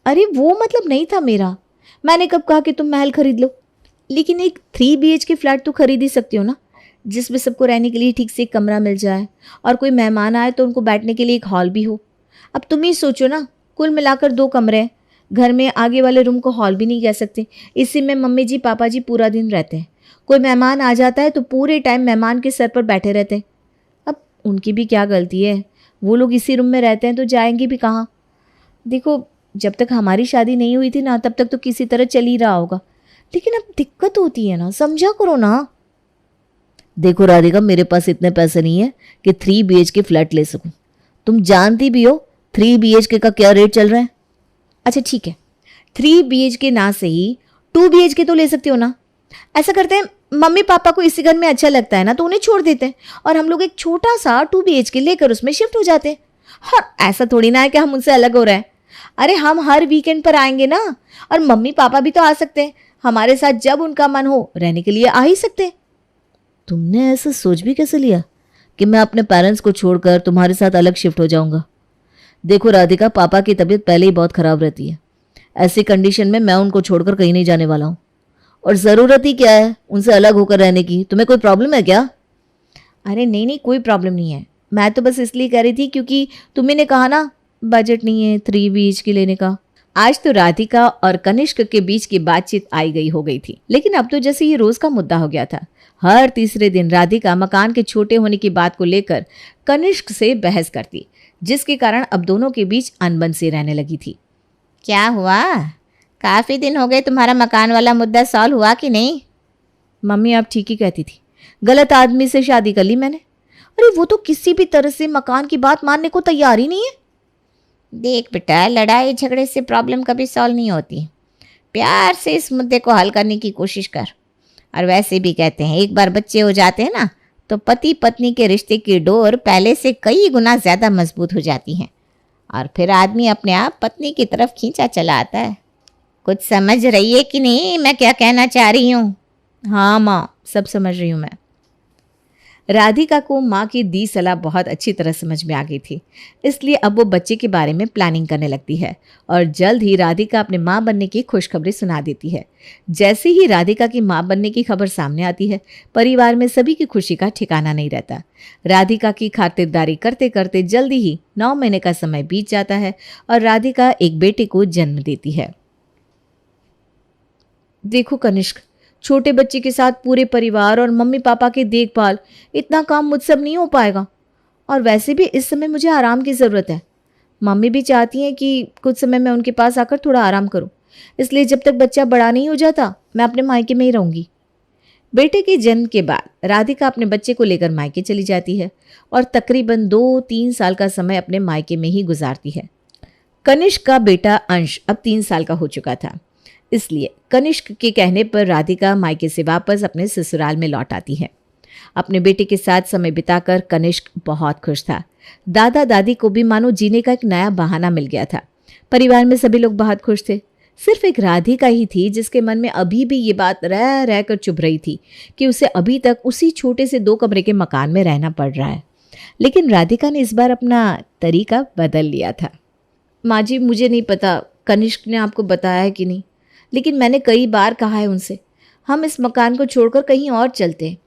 अरे वो मतलब नहीं था मेरा। मैंने कब कहा कि तुम महल खरीद लो, लेकिन एक 3 BHK फ्लैट तो खरीद ही सकती हो ना, जिसमें सबको रहने के लिए ठीक से एक कमरा मिल जाए और कोई मेहमान आए तो उनको बैठने के लिए एक हॉल भी हो। अब तुम ही सोचो ना, कुल मिलाकर 2 कमरे हैं घर में, आगे वाले रूम को हॉल भी नहीं कह सकते। इसी में मम्मी जी पापा जी पूरा दिन रहते हैं। कोई मेहमान आ जाता है तो पूरे टाइम मेहमान के सर पर बैठे रहते हैं। अब उनकी भी क्या गलती है, वो लोग इसी रूम में रहते हैं तो जाएंगे भी कहाँ? देखो, जब तक हमारी शादी नहीं हुई थी ना, तब तक तो किसी तरह चल ही रहा होगा, लेकिन अब दिक्कत होती है ना, समझा करो ना। देखो राधिका, मेरे पास इतने पैसे नहीं है कि 3 BHK फ्लैट ले सकूं। तुम जानती भी हो 3 BHK का क्या रेट चल रहा है। अच्छा ठीक है, 3 BHK ना सही 2 BHK तो ले सकते हो ना। ऐसा करते हैं, मम्मी पापा को इसी घर में अच्छा लगता है ना, तो उन्हें छोड़ देते हैं और हम लोग एक छोटा सा 2 BHK लेकर उसमें शिफ्ट हो जाते हैं। हाँ, ऐसा थोड़ी ना है कि हम उनसे अलग हो रहे हैं। अरे हम हर वीकेंड पर आएंगे ना, और मम्मी पापा भी तो आ सकते हैं हमारे साथ, जब उनका मन हो रहने के लिए आ ही सकते हैं। तुमने ऐसा सोच भी कैसे लिया कि मैं अपने पेरेंट्स को छोड़कर तुम्हारे साथ अलग शिफ्ट हो जाऊंगा? देखो राधिका, पापा की तबीयत पहले ही बहुत ख़राब रहती है। ऐसी कंडीशन में मैं उनको छोड़कर कहीं नहीं जाने वाला हूँ। और ज़रूरत ही क्या है उनसे अलग होकर रहने की? तुम्हें कोई प्रॉब्लम है क्या? अरे नहीं नहीं, कोई प्रॉब्लम नहीं है। मैं तो बस इसलिए कह रही थी क्योंकि तुम्ही ने कहा ना बजट नहीं है 3 BHK लेने का। आज तो राधिका और कनिष्क के बीच की बातचीत आई गई हो गई थी, लेकिन अब तो जैसे ये रोज का मुद्दा हो गया था। हर तीसरे दिन राधिका मकान के छोटे होने की बात को लेकर कनिष्क से बहस करती, जिसके कारण अब दोनों के बीच अनबन सी रहने लगी थी। क्या हुआ? काफ़ी दिन हो गए, तुम्हारा मकान वाला मुद्दा सॉल्व हुआ कि नहीं? मम्मी आप ठीक ही कहती थी, गलत आदमी से शादी कर ली मैंने। अरे वो तो किसी भी तरह से मकान की बात मानने को तैयार ही नहीं है। देख बेटा, लड़ाई झगड़े से प्रॉब्लम कभी सॉल्व नहीं होती। प्यार से इस मुद्दे को हल करने की कोशिश कर। और वैसे भी कहते हैं, एक बार बच्चे हो जाते हैं ना, तो पति पत्नी के रिश्ते की डोर पहले से कई गुना ज़्यादा मजबूत हो जाती है और फिर आदमी अपने आप पत्नी की तरफ खींचा चला आता है। कुछ समझ रही है कि नहीं मैं क्या कहना चाह रही हूँ? हाँ माँ, सब समझ रही हूँ मैं। राधिका को माँ की दी सलाह बहुत अच्छी तरह समझ में आ गई थी, इसलिए अब वो बच्चे के बारे में प्लानिंग करने लगती है और जल्द ही राधिका अपने माँ बनने की खुशखबरी सुना देती है। जैसे ही राधिका की माँ बनने की खबर सामने आती है, परिवार में सभी की खुशी का ठिकाना नहीं रहता। राधिका की खातिरदारी करते करते जल्दी ही 9 महीने का समय बीत जाता है और राधिका एक बेटे को जन्म देती है। देखो कनिष्क, छोटे बच्चे के साथ पूरे परिवार और मम्मी पापा की देखभाल, इतना काम मुझसे अब नहीं हो पाएगा। और वैसे भी इस समय मुझे आराम की ज़रूरत है। मम्मी भी चाहती हैं कि कुछ समय मैं उनके पास आकर थोड़ा आराम करूं, इसलिए जब तक बच्चा बड़ा नहीं हो जाता मैं अपने मायके में ही रहूंगी। बेटे के जन्म के बाद राधिका अपने बच्चे को लेकर मायके चली जाती है और तकरीबन 2-3 साल का समय अपने मायके में ही गुजारती है। कनिष्क का बेटा अंश अब 3 साल का हो चुका था, इसलिए कनिष्क के कहने पर राधिका मायके से वापस अपने ससुराल में लौट आती है। अपने बेटे के साथ समय बिताकर कनिष्क बहुत खुश था। दादा दादी को भी मानो जीने का एक नया बहाना मिल गया था। परिवार में सभी लोग बहुत खुश थे। सिर्फ एक राधिका ही थी जिसके मन में अभी भी ये बात रह रह कर चुभ रही थी कि उसे अभी तक उसी छोटे से 2 कमरे के मकान में रहना पड़ रहा है। लेकिन राधिका ने इस बार अपना तरीका बदल लिया था। माँ जी, मुझे नहीं पता कनिष्क ने आपको बताया है कि नहीं, लेकिन मैंने कई बार कहा है उनसे, हम इस मकान को छोड़कर कहीं और चलते हैं।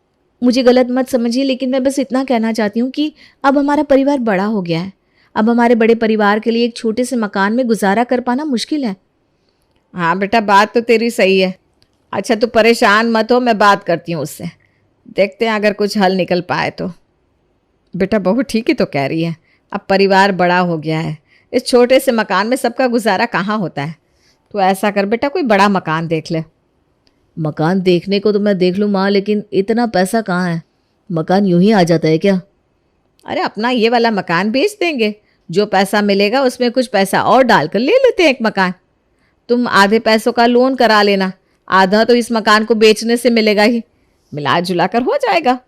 मुझे गलत मत समझिए, लेकिन मैं बस इतना कहना चाहती हूँ कि अब हमारा परिवार बड़ा हो गया है। अब हमारे बड़े परिवार के लिए एक छोटे से मकान में गुजारा कर पाना मुश्किल है। हाँ बेटा, बात तो तेरी सही है। अच्छा तू परेशान मत हो, मैं बात करती हूँ उससे, देखते हैं अगर कुछ हल निकल पाए तो। बेटा बहू ठीक ही तो कह रही है, अब परिवार बड़ा हो गया है, इस छोटे से मकान में सबका गुजारा कहाँ होता है। तो ऐसा कर बेटा, कोई बड़ा मकान देख ले। मकान देखने को तो मैं देख लूँ माँ, लेकिन इतना पैसा कहाँ है? मकान यूं ही आ जाता है क्या? अरे अपना ये वाला मकान बेच देंगे, जो पैसा मिलेगा उसमें कुछ पैसा और डालकर ले लेते हैं एक मकान। तुम आधे पैसों का लोन करा लेना, आधा तो इस मकान को बेचने से मिलेगा ही, मिला जुला कर हो जाएगा।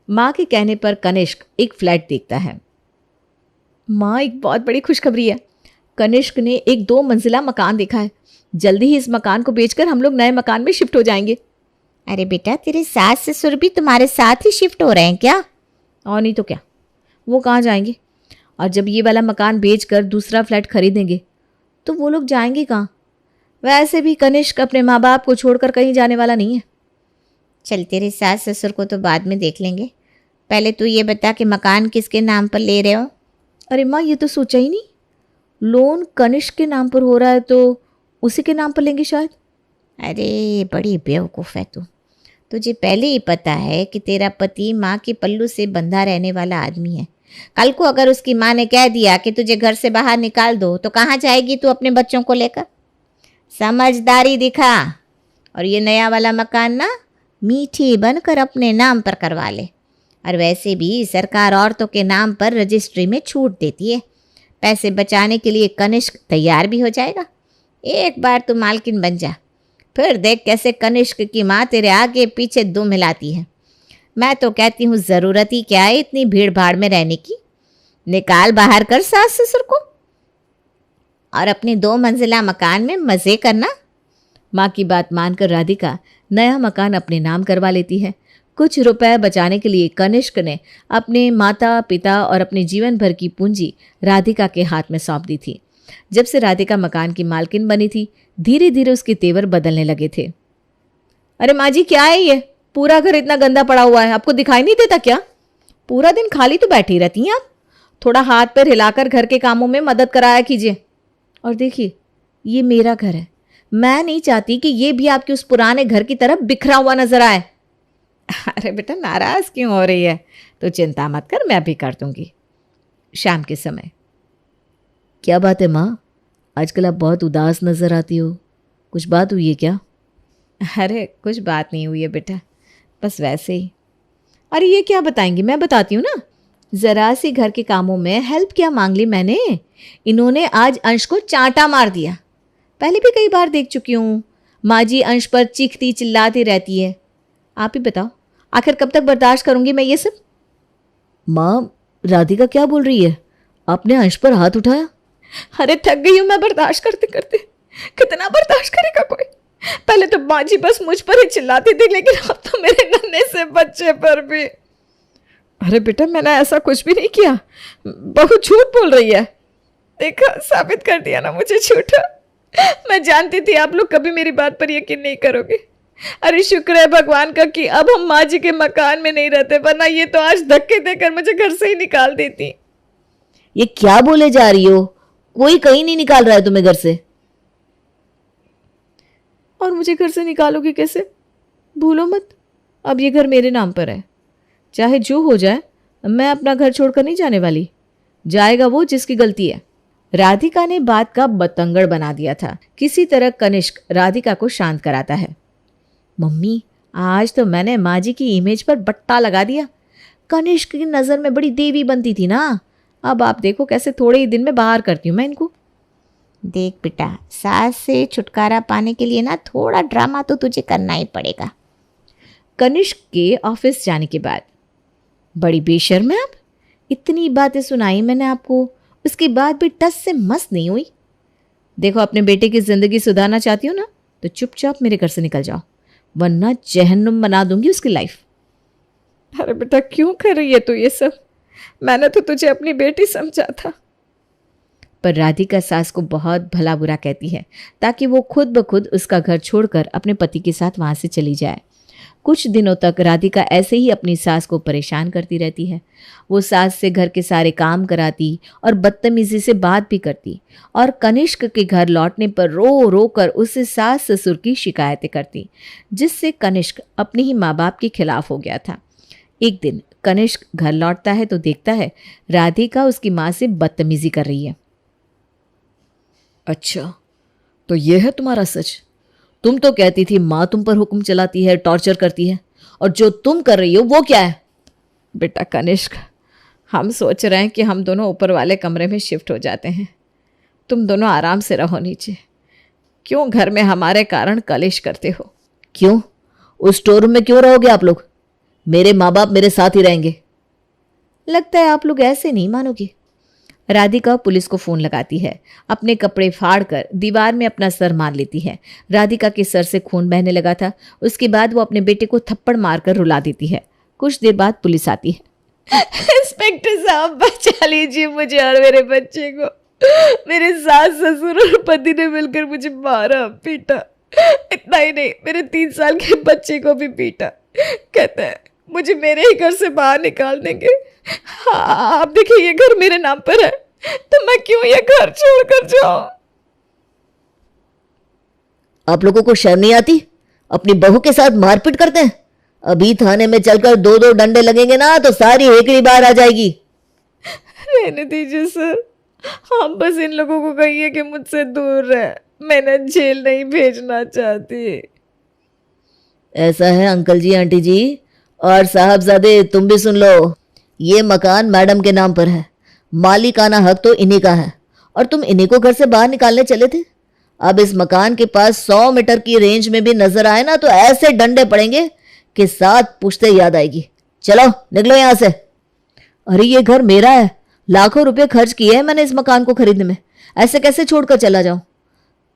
माँ के कहने पर कनिष्क एक फ्लैट देखता है। माँ, एक बहुत बड़ी खुशखबरी है। कनिष्क ने एक 2 मंजिला मकान देखा है। जल्दी ही इस मकान को बेचकर हम लोग नए मकान में शिफ्ट हो जाएंगे। अरे बेटा, तेरे सास ससुर भी तुम्हारे साथ ही शिफ्ट हो रहे हैं क्या? और नहीं तो क्या, वो कहाँ जाएंगे? और जब ये वाला मकान बेचकर दूसरा फ्लैट खरीदेंगे तो वो लोग जाएंगे कहाँ? वैसे भी कनिष्क अपने माँ बाप को छोड़कर कहीं जाने वाला नहीं है। चल, तेरे सास ससुर को तो बाद में देख लेंगे, पहले तू ये बता कि मकान किसके नाम पर ले रहे हो? अरे माँ, ये तो सोचा ही नहीं। लोन कनिष्क के नाम पर हो रहा है तो उसी के नाम पर लेंगे शायद। अरे बड़ी बेवकूफ़ है तू। तुझे पहले ही पता है कि तेरा पति माँ के पल्लू से बंधा रहने वाला आदमी है। कल को अगर उसकी माँ ने कह दिया कि तुझे घर से बाहर निकाल दो तो कहाँ जाएगी तू अपने बच्चों को लेकर? समझदारी दिखा, और ये नया वाला मकान ना मीठी बनकर अपने नाम पर करवा ले। और वैसे भी सरकार औरतों के नाम पर रजिस्ट्री में छूट देती है। पैसे बचाने के लिए कनिष्क तैयार भी हो जाएगा। एक बार तू मालकिन बन जा, फिर देख कैसे कनिष्क की माँ तेरे आगे पीछे दुम हिलाती है। मैं तो कहती हूँ ज़रूरत ही क्या है इतनी भीड़ भाड़ में रहने की। निकाल बाहर कर सास ससुर को और अपने 2 मंजिला मकान में मज़े करना। माँ की बात मानकर राधिका नया मकान अपने नाम करवा लेती है। कुछ रुपए बचाने के लिए कनिष्क ने अपने माता पिता और अपने जीवन भर की पूंजी राधिका के हाथ में सौंप दी थी। जब से राधिका मकान की मालकिन बनी थी, धीरे धीरे उसके तेवर बदलने लगे थे। अरे माँ जी, क्या है ये? पूरा घर इतना गंदा पड़ा हुआ है, आपको दिखाई नहीं देता क्या? पूरा दिन खाली तो बैठी रहती हैं आप। थोड़ा हाथ पैर हिलाकर घर के कामों में मदद कराया कीजिए। और देखिए, ये मेरा घर है, मैं नहीं चाहती कि ये भी आपके उस पुराने घर की तरफ बिखरा हुआ नजर आए। अरे बेटा, नाराज क्यों हो रही है? तो चिंता मत कर, मैं भी कर दूंगी। शाम के समय। क्या बात है माँ, आजकल आप बहुत उदास नजर आती हो, कुछ बात हुई है क्या? अरे कुछ बात नहीं हुई है बेटा, बस वैसे ही। अरे ये क्या बताएंगी, मैं बताती हूँ ना। जरा सी घर के कामों में हेल्प क्या मांग ली मैंने, इन्होंने आज अंश को चांटा मार दिया। पहले भी कई बार देख चुकी हूँ, माँ जी अंश पर चीखती चिल्लाती रहती है। आप ही बताओ, आखिर कब तक बर्दाश्त करूंगी मैं ये सब? माँ, राधिका क्या बोल रही है? आपने अंश पर हाथ उठाया? अरे थक गई हूँ मैं बर्दाश्त करते करते, कितना बर्दाश्त करेगा कोई। पहले तो माँ जी बस मुझ पर ही चिल्लाती थी, लेकिन अब तो मेरे नन्हे से बच्चे पर भी। अरे बेटा, मैंने ऐसा कुछ भी नहीं किया, बहू झूठ बोल रही है। देखा, साबित कर दिया ना मुझे झूठा। मैं जानती थी आप लोग कभी मेरी बात पर यकीन नहीं करोगे। अरे शुक्र है भगवान का कि अब हम माँ जी के मकान में नहीं रहते, वरना ये तो आज धक्के देकर मुझे घर से ही निकाल देती। ये क्या बोले जा रही हो? कोई कहीं नहीं निकाल रहा है तुम्हें घर से। और मुझे घर से निकालोगे कैसे? भूलो मत, अब ये घर मेरे नाम पर है। चाहे जो हो जाए, मैं अपना घर छोड़कर नहीं जाने वाली। जाएगा वो जिसकी गलती है। राधिका ने बात का बतंगड़ बना दिया था। किसी तरह कनिष्क राधिका को शांत कराता है। मम्मी, आज तो मैंने माँ जी की इमेज पर बट्टा लगा दिया। कनिष्क की नज़र में बड़ी देवी बनती थी ना, अब आप देखो कैसे थोड़े ही दिन में बाहर करती हूँ मैं इनको। देख बेटा, सास से छुटकारा पाने के लिए ना थोड़ा ड्रामा तो तुझे करना ही पड़ेगा। कनिष्क के ऑफिस जाने के बाद, बड़ी बेशर्म है आप, इतनी बातें सुनाई मैंने आपको, उसके बाद भी टस से मस नहीं हुई। देखो, अपने बेटे की ज़िंदगी सुधारना चाहती हो ना, तो चुपचाप मेरे घर से निकल जाओ, वरना जहन्नुम बना दूंगी उसकी लाइफ। अरे बेटा, क्यों कर रही है तू ये सब? मैंने तो तुझे अपनी बेटी समझा था। पर राधिका सास को बहुत भला बुरा कहती है ताकि वो खुद ब खुद उसका घर छोड़कर अपने पति के साथ वहां से चली जाए। कुछ दिनों तक राधिका ऐसे ही अपनी सास को परेशान करती रहती है। वो सास से घर के सारे काम कराती और बदतमीजी से बात भी करती, और कनिष्क के घर लौटने पर रो रो कर उससे सास ससुर की शिकायतें करती, जिससे कनिष्क अपने ही माँ बाप के खिलाफ हो गया था। एक दिन कनिष्क घर लौटता है तो देखता है राधिका उसकी माँ से बदतमीजी कर रही है। अच्छा, तो ये है तुम्हारा सच? तुम तो कहती थी माँ तुम पर हुक्म चलाती है, टॉर्चर करती है, और जो तुम कर रही हो वो क्या है? बेटा कनिष्क, हम सोच रहे हैं कि हम दोनों ऊपर वाले कमरे में शिफ्ट हो जाते हैं। तुम दोनों आराम से रहो नीचे। क्यों घर में हमारे कारण कलेश करते हो? क्यों? उस स्टोर रूम में क्यों रहोगे आप लोग? मेरे माँ बाप मेरे साथ ही रहेंगे। लगता है आप लोग ऐसे नहीं मानोगे। राधिका पुलिस को फोन लगाती है, अपने कपड़े फाड़कर दीवार में अपना सर मार लेती है। राधिका के सर से खून बहने लगा था। उसके बाद वो अपने बेटे को थप्पड़ मारकर रुला देती है। कुछ देर बाद पुलिस आती है। इंस्पेक्टर साहब, बचा लीजिए मुझे और मेरे बच्चे को। मेरे सास ससुर और पति ने मिलकर मुझे मारा पीटा। इतना ही नहीं, मेरे 3 साल के बच्चे को भी पीटा। कहते हैं मुझे मेरे ही घर से बाहर निकाल देंगे। हाँ, आप देखिए, ये घर मेरे नाम पर है, तो मैं क्यों ये घर छोड़कर जाऊं? आप लोगों को शर्म नहीं आती? अपनी बहू के साथ मारपीट करते हैं। अभी थाने में चलकर 2-2 डंडे लगेंगे ना तो सारी हेकड़ी बाहर आ जाएगी। रहने दीजिए सर, हम बस इन लोगों को कहिए कि मुझसे दूर रहे। मैंने जेल नहीं भेजना चाहती। ऐसा है अंकल जी, आंटी जी और साहबजादे, तुम भी सुन लो। ये मकान मैडम के नाम पर है, मालिकाना हक तो इन्हीं का है, और तुम इन्हीं को घर से बाहर निकालने चले थे। अब इस मकान के पास 100 मीटर की रेंज में भी नजर आए ना तो ऐसे डंडे पड़ेंगे कि 7 पुश्ते याद आएगी। चलो निकलो यहां से। अरे ये घर मेरा है, लाखों रुपए खर्च किए हैं मैंने इस मकान को खरीदने में, ऐसे कैसे छोड़कर चला जाऊं?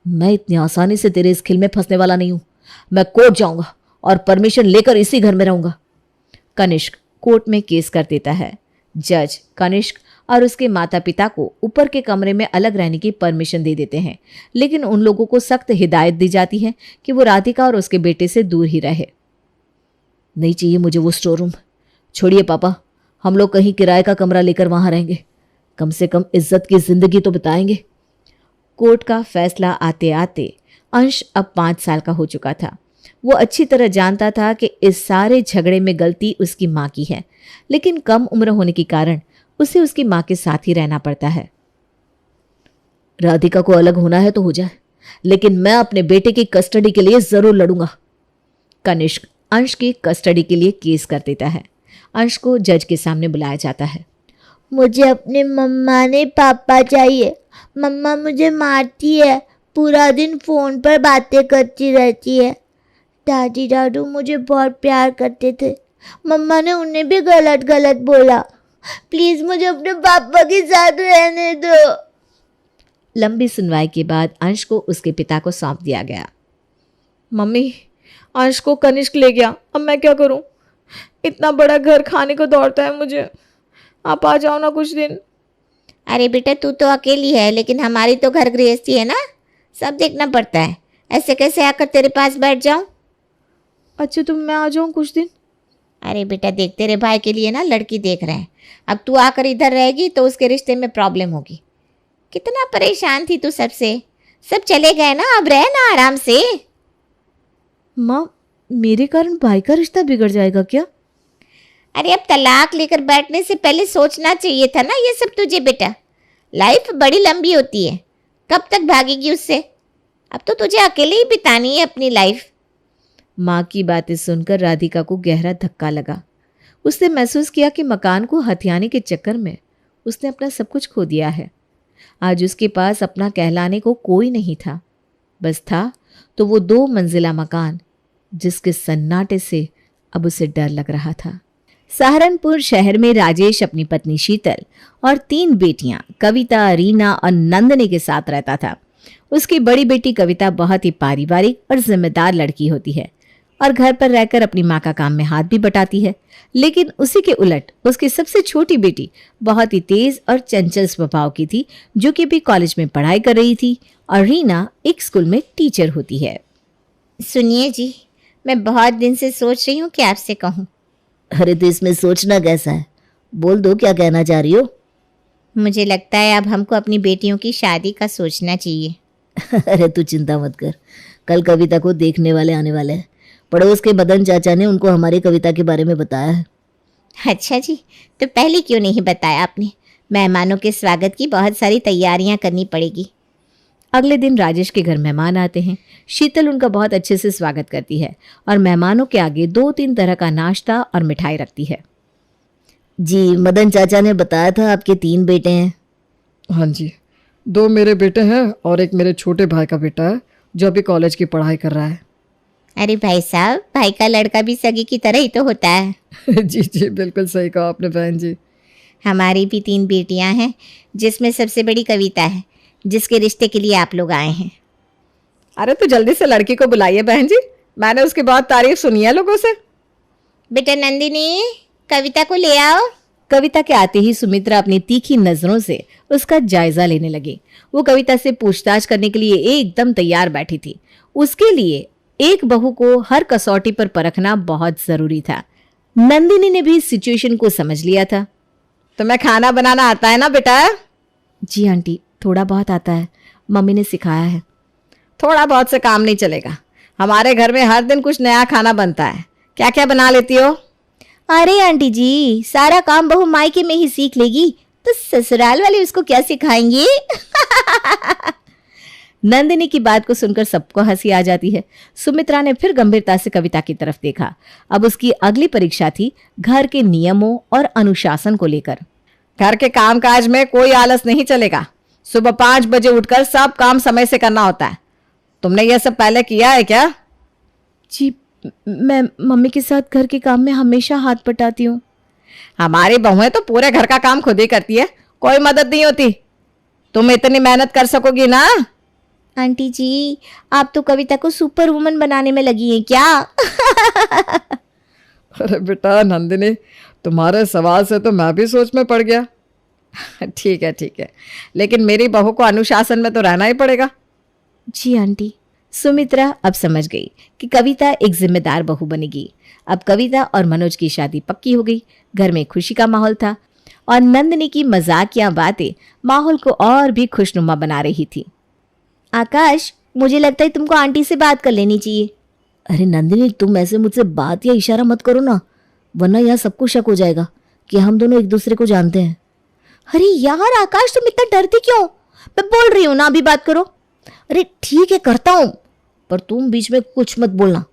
मैं इतनी आसानी से तेरे इस खेल में फंसने वाला नहीं हूं। मैं कोर्ट जाऊंगा और परमिशन लेकर इसी घर में रहूंगा। कनिष्क कोर्ट में केस कर देता है। जज कनिष्क और उसके माता पिता को ऊपर के कमरे में अलग रहने की परमिशन दे देते हैं, लेकिन उन लोगों को सख्त हिदायत दी जाती है कि वो राधिका और उसके बेटे से दूर ही रहे। नहीं चाहिए मुझे वो स्टोर रूम। छोड़िए पापा, हम लोग कहीं किराए का कमरा लेकर वहां रहेंगे, कम से कम इज्जत की जिंदगी तो बिताएंगे। कोर्ट का फैसला आते आते अंश अब 5 साल का हो चुका था। वो अच्छी तरह जानता था कि इस सारे झगड़े में गलती उसकी माँ की है, लेकिन कम उम्र होने के कारण उसे उसकी माँ के साथ ही रहना पड़ता है। राधिका को अलग होना है तो हो जाए, लेकिन मैं अपने बेटे की कस्टडी के लिए जरूर लड़ूंगा। कनिष्क अंश की कस्टडी के लिए केस कर देता है। अंश को जज के सामने बुलाया जाता है। मुझे अपने मम्मा ने पापा चाहिए। मम्मा मुझे मारती है, पूरा दिन फ़ोन पर बातें करती रहती है। दादी दादू मुझे बहुत प्यार करते थे, मम्मा ने उन्हें भी गलत गलत बोला। प्लीज़ मुझे अपने पापा के साथ रहने दो। लंबी सुनवाई के बाद अंश को उसके पिता को सौंप दिया गया। मम्मी, अंश को कनिष्क ले गया, अब मैं क्या करूं? इतना बड़ा घर खाने को दौड़ता है मुझे। आप आ जाओ ना कुछ दिन। अरे बेटा, तू तो अकेली है, लेकिन हमारी तो घर गृहस्थी है ना, सब देखना पड़ता है। ऐसे कैसे आकर तेरे पास बैठ जाऊं? अच्छा, तो मैं आ जाऊं कुछ दिन? अरे बेटा देख, तेरे भाई के लिए ना लड़की देख रहे हैं। अब तू आकर इधर रहेगी तो उसके रिश्ते में प्रॉब्लम होगी। कितना परेशान थी तू सबसे, सब चले गए ना, अब रह ना आराम से। माँ, मेरे कारण भाई का रिश्ता बिगड़ जाएगा क्या? अरे अब तलाक लेकर बैठने से पहले सोचना चाहिए था ना ये सब तुझे बेटा। लाइफ बड़ी लंबी होती है, कब तक भागेगी उससे? अब तो तुझे अकेले ही बितानी है अपनी लाइफ। माँ की बातें सुनकर राधिका को गहरा धक्का लगा। उसने महसूस किया कि मकान को हथियाने के चक्कर में उसने अपना सब कुछ खो दिया है। आज उसके पास अपना कहलाने को कोई नहीं था, बस था तो वो 2 मंजिला मकान जिसके सन्नाटे से अब उसे डर लग रहा था। सहारनपुर शहर में राजेश अपनी पत्नी शीतल और 3 बेटियां कविता, रीना और नंदनी के साथ रहता था। उसकी बड़ी बेटी कविता बहुत ही पारिवारिक और जिम्मेदार लड़की होती है और घर पर रहकर अपनी माँ का काम में हाथ भी बटाती है। लेकिन उसी के उलट उसकी सबसे छोटी बेटी बहुत ही तेज और चंचल स्वभाव की थी, जो कि अभी कॉलेज में पढ़ाई कर रही थी, और रीना एक स्कूल में टीचर होती है। सुनिए जी, मैं बहुत दिन से सोच रही हूँ कि आपसे कहूँ। अरे तो इसमें सोचना कैसा है, बोल दो क्या कहना चाह रही हो। मुझे लगता है अब हमको अपनी बेटियों की शादी का सोचना चाहिए। अरे तू चिंता मत कर, कल कविता को देखने वाले आने वाले हैं। पड़ोस के मदन चाचा ने उनको हमारी कविता के बारे में बताया है। अच्छा जी, तो पहले क्यों नहीं बताया आपने? मेहमानों के स्वागत की बहुत सारी तैयारियां करनी पड़ेगी। अगले दिन राजेश के घर मेहमान आते हैं। शीतल उनका बहुत अच्छे से स्वागत करती है और मेहमानों के आगे 2-3 तरह का नाश्ता और मिठाई रखती है। जी, मदन चाचा ने बताया था आपके 3 बेटे हैं। हाँ जी, 2 मेरे बेटे हैं और एक मेरे छोटे भाई का बेटा है जो अभी कॉलेज की पढ़ाई कर रहा है। अरे भाई साहब, भाई का लड़का भी सगे की तरह ही तो होता है। जी जी, बिल्कुल सही कहा आपने बहन जी। हमारी भी 3 बेटियां हैं, जिसमें सबसे बड़ी कविता है, जिसके रिश्ते के लिए आप लोग आए हैं। अरे तो जल्दी से लड़की को बुलाइए बहन जी, मैंने उसकी बहुत तारीफ सुनी है लोगों से। बेटा नंदिनी, कविता को ले आओ। कविता के आते ही सुमित्रा अपनी तीखी नजरों से उसका जायजा लेने लगी। वो कविता से पूछताछ करने के लिए एकदम तैयार बैठी थी। उसके लिए एक बहू को हर कसौटी पर परखना बहुत जरूरी था। नंदिनी ने भी इस सिचुएशन को समझ लिया था। तुम्हें खाना बनाना आता है ना बेटा? जी आंटी, थोड़ा बहुत आता है, मम्मी ने सिखाया है। थोड़ा बहुत से काम नहीं चलेगा, हमारे घर में हर दिन कुछ नया खाना बनता है। क्या क्या बना लेती हो? अरे आंटी जी, सारा काम बहू मायके में ही सीख लेगी तो ससुराल वाले उसको क्या सिखाएंगे। नंदिनी की बात को सुनकर सबको हंसी आ जाती है। सुमित्रा ने फिर गंभीरता से कविता की तरफ देखा। अब उसकी अगली परीक्षा थी घर के नियमों और अनुशासन को लेकर। घर के काम काज में कोई आलस नहीं चलेगा। सुबह 5 बजे उठकर सब काम समय से करना होता है। तुमने यह सब पहले किया है क्या? जी, मैं मम्मी के साथ घर के काम में हमेशा हाथ बटाती हूँ। हमारी बहुएं तो पूरे घर का काम खुद ही करती है, कोई मदद नहीं होती। तुम इतनी मेहनत कर सकोगी ना? आंटी जी, आप तो कविता को सुपर वुमन बनाने में लगी हैं क्या। अरे बेटा नंदिनी, तुम्हारे सवाल से तो मैं भी सोच में पड़ गया। ठीक है, लेकिन मेरी बहू को अनुशासन में तो रहना ही पड़ेगा। जी आंटी। सुमित्रा अब समझ गई कि कविता एक जिम्मेदार बहू बनेगी। अब कविता और मनोज की शादी पक्की हो गई। घर में खुशी का माहौल था और नंदिनी की मजाकिया बातें माहौल को और भी खुशनुमा बना रही थी। आकाश, मुझे लगता है तुमको आंटी से बात कर लेनी चाहिए। अरे नंदिनी, तुम ऐसे मुझसे बात या इशारा मत करो ना, वरना यहाँ सबको शक हो जाएगा कि हम दोनों एक दूसरे को जानते हैं। अरे यार आकाश, तुम इतना डरती क्यों? मैं बोल रही हूँ ना, अभी बात करो। अरे ठीक है, करता हूँ, पर तुम बीच में कुछ मत बोलना।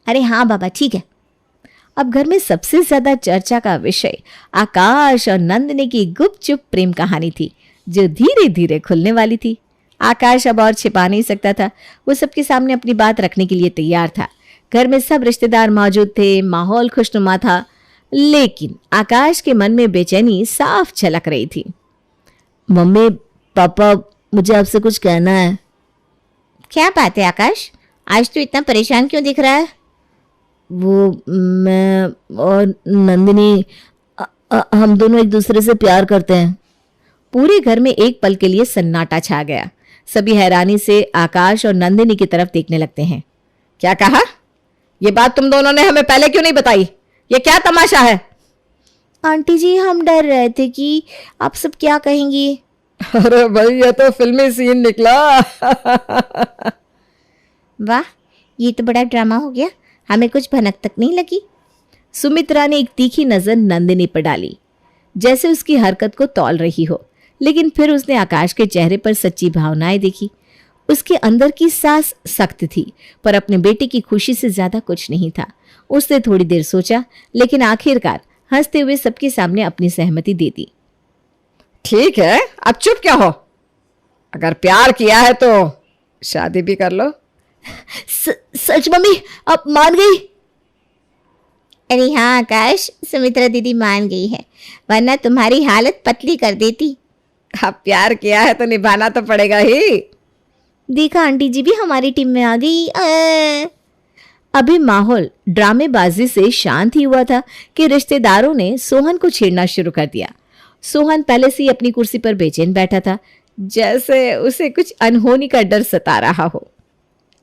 अरे हाँ बाबा, ठीक है। अब घर में सबसे ज्यादा चर्चा का विषय आकाश और नंदिनी की गुपचुप प्रेम कहानी थी, जो धीरे धीरे खुलने वाली थी। आकाश अब और छिपा नहीं सकता था। वो सबके सामने अपनी बात रखने के लिए तैयार था। घर में सब रिश्तेदार मौजूद थे, माहौल खुशनुमा था, लेकिन आकाश के मन में बेचैनी साफ झलक रही थी। मम्मी पापा, मुझे आपसे कुछ कहना है। क्या बात है आकाश, आज तू इतना परेशान क्यों दिख रहा है? वो मैं और नंदिनी, हम दोनों एक दूसरे से प्यार करते हैं। पूरे घर में एक पल के लिए सन्नाटा छा गया। सभी हैरानी से आकाश और नंदिनी की तरफ देखने लगते हैं। क्या कहा? ये बात तुम दोनों ने हमें पहले क्यों नहीं बताई? ये क्या तमाशा है? आंटी जी, हम डर रहे थे कि आप सब क्या कहेंगी। अरे भाई, ये तो फिल्मी सीन निकला। वाह, ये तो बड़ा ड्रामा हो गया। हमें कुछ भनक तक नहीं लगी। सुमित्रा ने एक तीखी नजर नंदिनी पर डाली, जैसे उसकी हरकत को तौल रही हो, लेकिन फिर उसने आकाश के चेहरे पर सच्ची भावनाएं देखी। उसके अंदर की सांस सख्त थी, पर अपने बेटे की खुशी से ज्यादा कुछ नहीं था। उसने थोड़ी देर सोचा, लेकिन आखिरकार हंसते हुए सबके सामने अपनी सहमति दे दी। ठीक है, अब चुप क्या हो? अगर प्यार किया है तो शादी भी कर लो। सच मम्मी, आप मान गई? अरे हाँ आकाश, सुमित्रा दीदी मान गई है, वरना तुम्हारी हालत पतली कर देती। अब प्यार किया है तो निभाना तो पड़ेगा ही। देखा, आंटी जी भी हमारी टीम में आ गई। अभी माहौल ड्रामेबाजी से शांत ही हुआ था कि रिश्तेदारों ने सोहन को छेड़ना शुरू कर दिया। सोहन पहले से ही अपनी कुर्सी पर बेचैन बैठा था, जैसे उसे कुछ अनहोनी का डर सता रहा हो।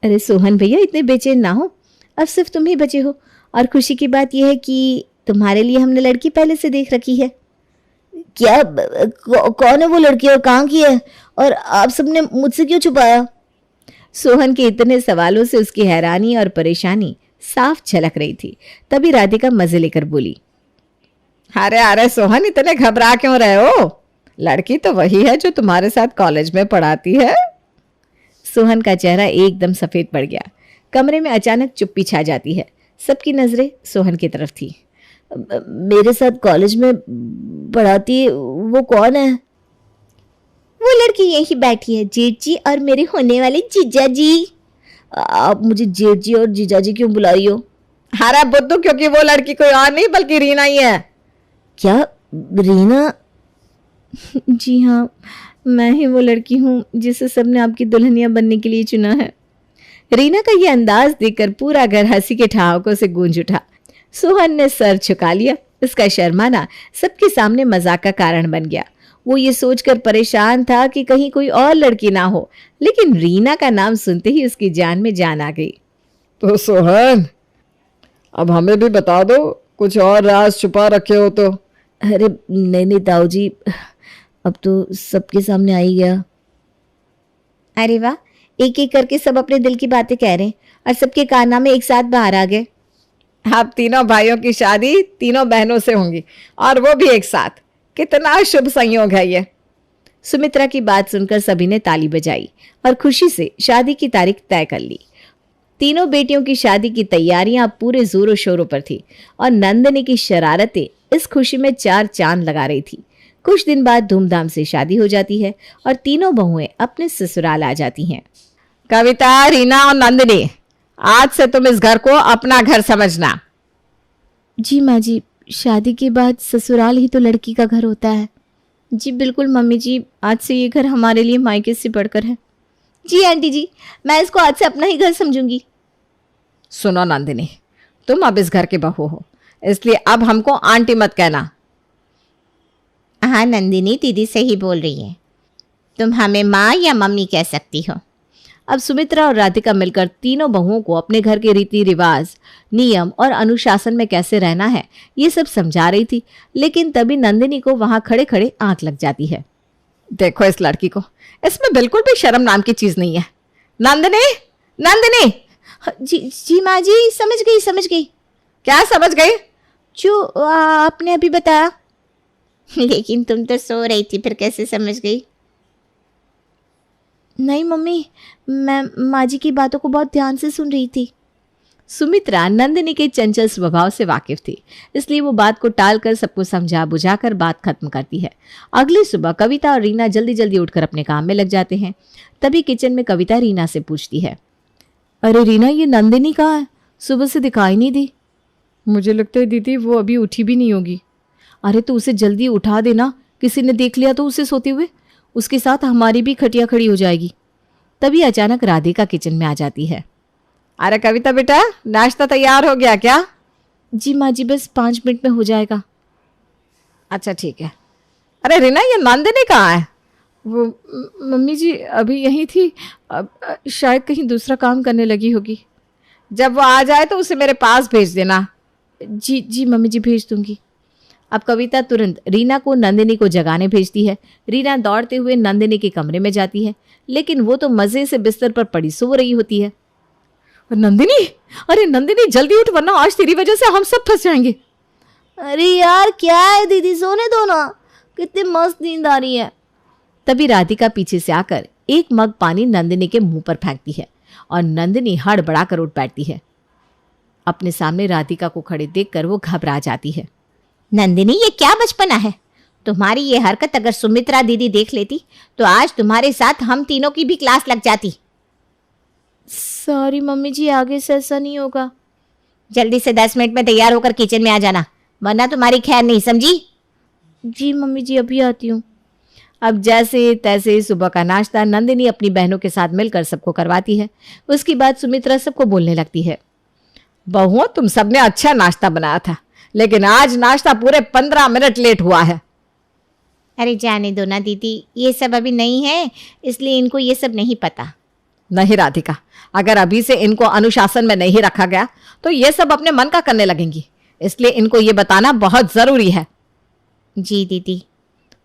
अरे सोहन भैया, इतने बेचैन ना हो, अब सिर्फ तुम ही बचे हो, और खुशी की बात यह है कि तुम्हारे लिए हमने लड़की पहले से देख रखी है। क्या? कौन है वो लड़की और कहाँ की है? और आप सबने मुझसे क्यों छुपाया? सोहन के इतने सवालों से उसकी हैरानी और परेशानी साफ झलक रही थी। तभी राधिका मजे लेकर बोली, अरे अरे सोहन, इतने घबरा क्यों रहे हो? लड़की तो वही है जो तुम्हारे साथ कॉलेज में पढ़ाती है। सोहन का चेहरा एकदम सफेद पड़ गया। कमरे में अचानक चुप्पी छा जाती है। सबकी नजरें सोहन की तरफ थी। मेरे साथ कॉलेज में पढ़ाती है? वो कौन है? वो लड़की यही बैठी है, जेठ जी और मेरे होने वाले जीजा जी। आप मुझे जेठ जी और जीजा जी क्यों बुलाई हो? अरे बुद्धू, क्योंकि वो लड़की कोई और नहीं बल्कि रीना ही है। क्या? रीना? जी हाँ, मैं ही वो लड़की हूँ जिसे सबने आपकी दुल्हनिया बनने के लिए चुना है। रीना का ये अंदाज देखकर पूरा घर हंसी के ठहाकों से गूंज उठा। सोहन ने सर झुका लिया। उसका शर्माना सबके सामने मजाक का कारण बन गया। वो ये सोचकर परेशान था कि कहीं कोई और लड़की ना हो, लेकिन रीना का नाम सुनते ही उसकी जान में जान आ गई। तो सोहन, अब हमें भी बता दो, कुछ और राज छुपा रखे हो तो। अरे नहीं ताऊ जी, अब तो सबके सामने आ ही गया। अरे वाह, एक एक करके सब अपने दिल की बातें कह रहे हैं और सबके कारनामे एक साथ बाहर आ गए। अब तीनों भाइयों की शादी तीनों बहनों से होंगी, और वो भी एक साथ। कितना शुभ संयोग है ये। सुमित्रा की बात सुनकर सभी ने ताली बजाई और खुशी से शादी की तारीख तय कर ली। तीनों बेटियों की शादी की तैयारियां अब पूरे जोरों शोरों पर थी और नंदिनी की शरारतें इस खुशी में चार चांद लगा रही थी। कुछ दिन बाद धूमधाम से शादी हो जाती है और तीनों बहुएं अपने ससुराल आ जाती हैं। कविता, रीना और नंदिनी, आज से तुम इस घर को अपना घर समझना। जी माँ जी, शादी के बाद ससुराल ही तो लड़की का घर होता है। जी बिल्कुल मम्मी जी, आज से ये घर हमारे लिए मायके से बढ़कर है। जी आंटी जी, मैं इसको आज से अपना ही घर समझूंगी। सुनो नंदिनी, तुम अब इस घर की बहू हो, इसलिए अब हमको आंटी मत कहना। हाँ नंदिनी दीदी सही बोल रही है, तुम हमें माँ या मम्मी कह सकती हो। अब सुमित्रा और राधिका मिलकर तीनों बहुओं को अपने घर के रीति रिवाज, नियम और अनुशासन में कैसे रहना है ये सब समझा रही थी। लेकिन तभी नंदिनी को वहां खड़े खड़े आंख लग जाती है। देखो इस लड़की को, इसमें बिल्कुल भी शर्म नाम की चीज नहीं है। नंदिनी, नंदिनी। जी माँ जी, समझ गई। क्या समझ गई? जो आपने अभी बताया। लेकिन तुम तो सो रही थी, फिर कैसे समझ गई? नहीं मम्मी, मैं माँ जी की बातों को बहुत ध्यान से सुन रही थी। सुमित्रा नंदिनी के चंचल स्वभाव से वाकिफ थी, इसलिए वो बात को टालकर सबको समझा बुझाकर बात खत्म करती है। अगली सुबह कविता और रीना जल्दी जल्दी उठकर अपने काम में लग जाते हैं। तभी किचन में कविता रीना से पूछती है, अरे रीना, ये नंदिनी कहाँ है? सुबह से दिखाई नहीं दी। मुझे लगता है दीदी वो अभी उठी भी नहीं होगी। अरे तो उसे जल्दी उठा देना, किसी ने देख लिया तो उसे सोते हुए, उसके साथ हमारी भी खटिया खड़ी हो जाएगी। तभी अचानक राधिका किचन में आ जाती है। अरे कविता बेटा, नाश्ता तैयार हो गया क्या? जी माँ जी, बस 5 मिनट में हो जाएगा। अच्छा ठीक है। अरे रीना, ये नंदिनी कहाँ है? वो मम्मी जी अभी यहीं थी, अब शायद कहीं दूसरा काम करने लगी होगी। जब वो आ जाए तो उसे मेरे पास भेज देना। जी मम्मी जी, भेज दूंगी। अब कविता तुरंत रीना को नंदिनी को जगाने भेजती है। रीना दौड़ते हुए नंदिनी के कमरे में जाती है, लेकिन वो तो मजे से बिस्तर पर पड़ी सो रही होती है। नंदिनी, अरे नंदिनी जल्दी उठ वरना आज तेरी वजह से हम सब फंस जाएंगे। अरे यार क्या है दीदी, सोने दो ना, कितनी मस्त नींद आ रही है। तभी राधिका पीछे से आकर एक मग पानी नंदिनी के मुंह पर फेंकती है और नंदिनी हड़बड़ाकर उठ बैठती है। अपने सामने राधिका को खड़े देखकर वो घबरा जाती है। नंदिनी, ये क्या बचपना है? तुम्हारी ये हरकत अगर सुमित्रा दीदी देख लेती तो आज तुम्हारे साथ हम तीनों की भी क्लास लग जाती। सॉरी मम्मी जी, आगे से ऐसा नहीं होगा। जल्दी से 10 मिनट में तैयार होकर किचन में आ जाना, वरना तुम्हारी खैर नहीं, समझी? जी मम्मी जी, अभी आती हूँ। अब जैसे तैसे सुबह का नाश्ता नंदिनी अपनी बहनों के साथ मिलकर सबको करवाती है। उसके बाद सुमित्रा सबको बोलने लगती है। बहुओं, तुम सबने अच्छा नाश्ता बनाया था, लेकिन आज नाश्ता पूरे 15 मिनट लेट हुआ है। अरे जाने दो ना दीदी, ये सब अभी नहीं है, इसलिए इनको ये सब नहीं पता। नहीं राधिका, अगर अभी से इनको अनुशासन में नहीं रखा गया तो ये सब अपने मन का करने लगेंगी, इसलिए इनको ये बताना बहुत जरूरी है। जी दीदी।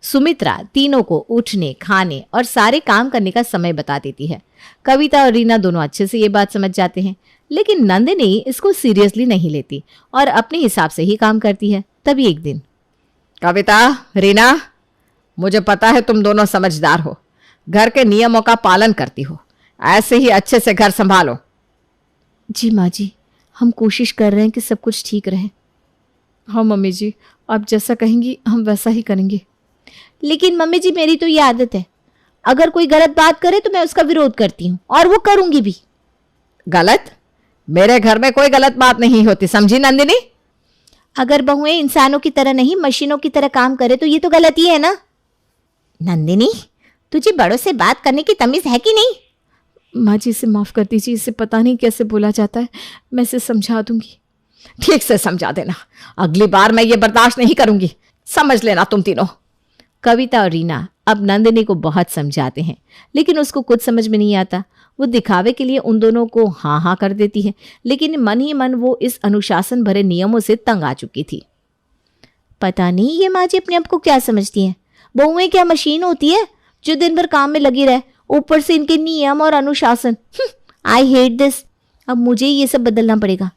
सुमित्रा तीनों को उठने, खाने और सारे काम करने का समय बता देती है। कविता और रीना दोनों अच्छे से ये बात समझ जाते हैं, लेकिन नंदिनी इसको सीरियसली नहीं लेती और अपने हिसाब से ही काम करती है। तभी एक दिन, कविता, रीना, मुझे पता है तुम दोनों समझदार हो, घर के नियमों का पालन करती हो, ऐसे ही अच्छे से घर संभालो। जी माँ जी, हम कोशिश कर रहे हैं कि सब कुछ ठीक रहे। हाँ मम्मी जी, आप जैसा कहेंगी हम वैसा ही करेंगे। लेकिन मम्मी जी, मेरी तो ये आदत है, अगर कोई गलत बात करे तो मैं उसका विरोध करती हूँ और वो करूंगी भी। गलत? मेरे घर में कोई गलत बात नहीं होती, समझी नंदिनी? अगर बहुएं इंसानों की तरह नहीं मशीनों की तरह काम करे तो ये तो गलत ही है ना। नंदिनी, तुझे बड़ों से बात करने की तमीज है कि नहीं? माँ जी, इसे माफ कर दीजिए, इसे पता नहीं कैसे बोला जाता है, मैं इसे समझा दूंगी। ठीक से समझा देना, अगली बार मैं ये बर्दाश्त नहीं करूंगी, समझ लेना तुम तीनों। कविता और रीना अब नंदिनी को बहुत समझाते हैं, लेकिन उसको कुछ समझ में नहीं आता। वो दिखावे के लिए उन दोनों को हाँ हाँ कर देती है, लेकिन मन ही मन वो इस अनुशासन भरे नियमों से तंग आ चुकी थी। पता नहीं ये माँ जी अपने आप को क्या समझती हैं। बहुएं क्या मशीन होती है जो दिन भर काम में लगी रहे, ऊपर से इनके नियम और अनुशासन। I hate this. अब मुझे ये सब बदलना पड़ेगा।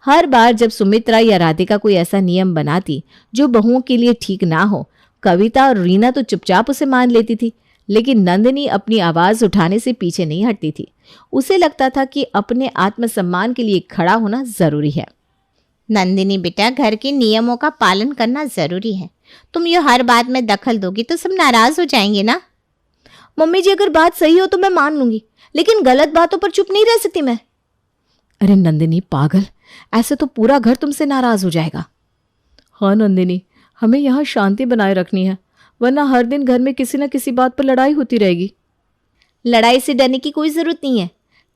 हर बार जब सुमित्रा या राधिका कोई ऐसा नियम बनाती जो बहुओं के लिए ठीक ना हो, कविता और रीना तो चुपचाप उसे मान लेती थी, लेकिन नंदिनी अपनी आवाज उठाने से पीछे नहीं हटती थी। उसे लगता था कि अपने आत्मसम्मान के लिए खड़ा होना जरूरी है। नंदिनी बेटा, घर के नियमों का पालन करना जरूरी है। तुम ये हर बात में दखल दोगी तो सब नाराज हो जाएंगे ना। मम्मी जी, अगर बात सही हो तो मैं मान लूंगी, लेकिन गलत बातों पर चुप नहीं रह सकती मैं। अरे नंदिनी पागल, ऐसे तो पूरा घर तुमसे नाराज हो जाएगा। हाँ नंदिनी, हमें यहाँ शांति बनाए रखनी है, वरना हर दिन घर में किसी न किसी बात पर लड़ाई होती रहेगी। लड़ाई से डरने की कोई जरूरत नहीं है,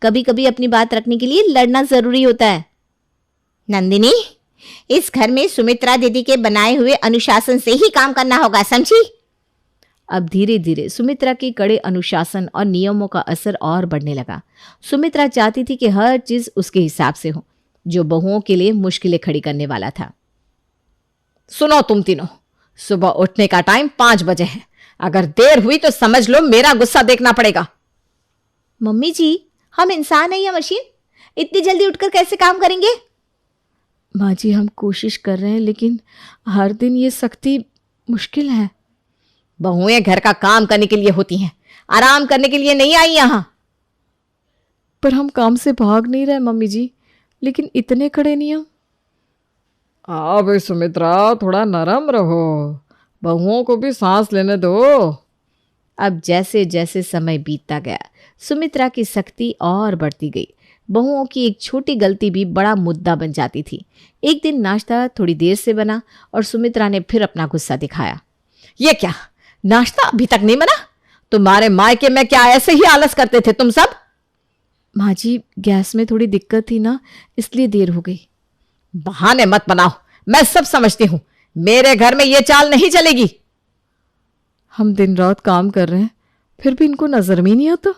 कभी कभी अपनी बात रखने के लिए लड़ना जरूरी होता है। नंदिनी, इस घर में सुमित्रा दीदी के बनाए हुए अनुशासन से ही काम करना होगा, समझी? अब धीरे धीरे सुमित्रा के कड़े अनुशासन और नियमों का असर और बढ़ने लगा। सुमित्रा चाहती थी कि हर चीज उसके हिसाब से हो, जो बहुओं के लिए मुश्किलें खड़ी करने वाला था। सुनो तुम तीनों, सुबह उठने का टाइम 5 बजे है, अगर देर हुई तो समझ लो मेरा गुस्सा देखना पड़ेगा। मम्मी जी, हम इंसान है या मशीन? इतनी जल्दी उठकर कैसे काम करेंगे? माँ जी, हम कोशिश कर रहे हैं, लेकिन हर दिन ये सख्ती मुश्किल है। बहुएं घर का काम करने के लिए होती हैं, आराम करने के लिए नहीं आई यहाँ। पर हम काम से भाग नहीं रहे मम्मी जी, लेकिन इतने कड़े नियम। भाई सुमित्रा, थोड़ा नरम रहो, बहुओं को भी सांस लेने दो। अब जैसे जैसे समय बीतता गया, सुमित्रा की सख्ती और बढ़ती गई। बहुओं की एक छोटी गलती भी बड़ा मुद्दा बन जाती थी। एक दिन नाश्ता थोड़ी देर से बना और सुमित्रा ने फिर अपना गुस्सा दिखाया। ये क्या, नाश्ता अभी तक नहीं बना? तुम्हारे मायके में क्या ऐसे ही आलस करते थे तुम सब? माँ जी, गैस में थोड़ी दिक्कत थी ना, इसलिए देर हो गई। बहाने मत बनाओ, मैं सब समझती हूँ, मेरे घर में ये चाल नहीं चलेगी। हम दिन रात काम कर रहे हैं, फिर भी इनको नजर में नहीं आता।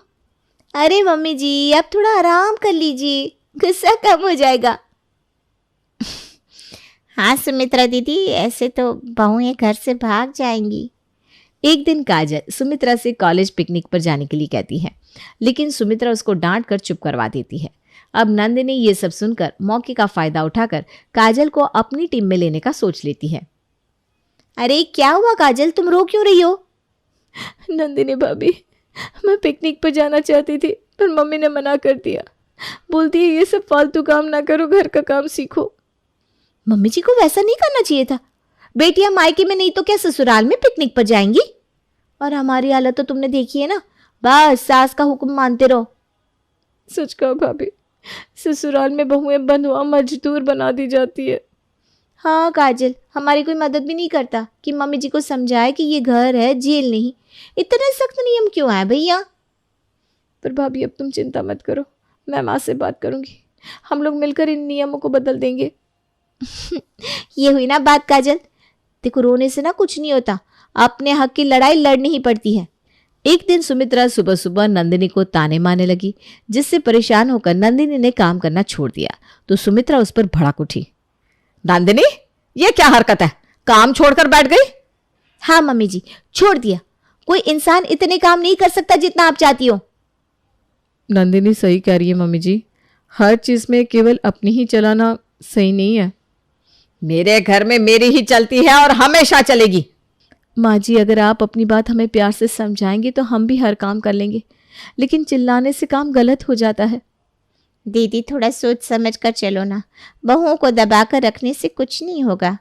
अरे मम्मी जी, आप थोड़ा आराम कर लीजिए, गुस्सा कम हो जाएगा। हाँ सुमित्रा दीदी, ऐसे तो बहुएं घर से भाग जाएंगी। एक दिन काजल सुमित्रा से कॉलेज पिकनिक पर जाने के लिए कहती है, लेकिन सुमित्रा उसको डांट कर चुप करवा देती है। अब नंदिनी ये सब सुनकर मौके का फायदा उठाकर काजल को अपनी टीम में लेने का सोच लेती है। अरे क्या हुआ काजल, तुम रो क्यों रही हो? नंदिनी भाभी, मैं पिकनिक पर जाना चाहती थी पर मम्मी ने मना कर दिया। बोलती है ये सब फालतू काम ना करो, घर का काम सीखो। मम्मी जी को वैसा नहीं करना चाहिए था। बेटियां मायके में नहीं तो क्या ससुराल में पिकनिक पर जाएंगी? और हमारी हालत तो तुमने देखी है ना, बस सास का हुक्म मानते रहो। सच कहा भाभी, ससुराल में बहुएं बंधुआ मजदूर बना दी जाती है। हाँ काजल, हमारी कोई मदद भी नहीं करता कि मम्मी जी को समझाए कि ये घर है, जेल नहीं। इतने सख्त नियम क्यों आए भैया? पर भाभी अब तुम चिंता मत करो, मैं माँ से बात करूंगी, हम लोग मिलकर इन नियमों को बदल देंगे। ये हुई ना बात काजल। देखो, रोने से ना कुछ नहीं होता, अपने हक की लड़ाई लड़नी ही पड़ती है। एक दिन सुमित्रा सुबह सुबह नंदिनी को ताने मारने लगी, जिससे परेशान होकर नंदिनी ने काम करना छोड़ दिया तो सुमित्रा उस पर भड़क उठी। नंदिनी, ये क्या हरकत है, काम छोड़कर बैठ गई? हाँ मम्मी जी, छोड़ दिया। कोई इंसान इतने काम नहीं कर सकता जितना आप चाहती हो। नंदिनी सही कह रही है मम्मी जी, हर चीज में केवल अपनी ही चलाना सही नहीं है। मेरे घर में मेरी ही चलती है और हमेशा चलेगी। माँ जी, अगर आप अपनी बात हमें प्यार से समझाएंगे तो हम भी हर काम कर लेंगे, लेकिन चिल्लाने से काम गलत हो जाता है। दीदी थोड़ा सोच समझ कर चलो ना, बहुओं को दबाकर रखने से कुछ नहीं होगा।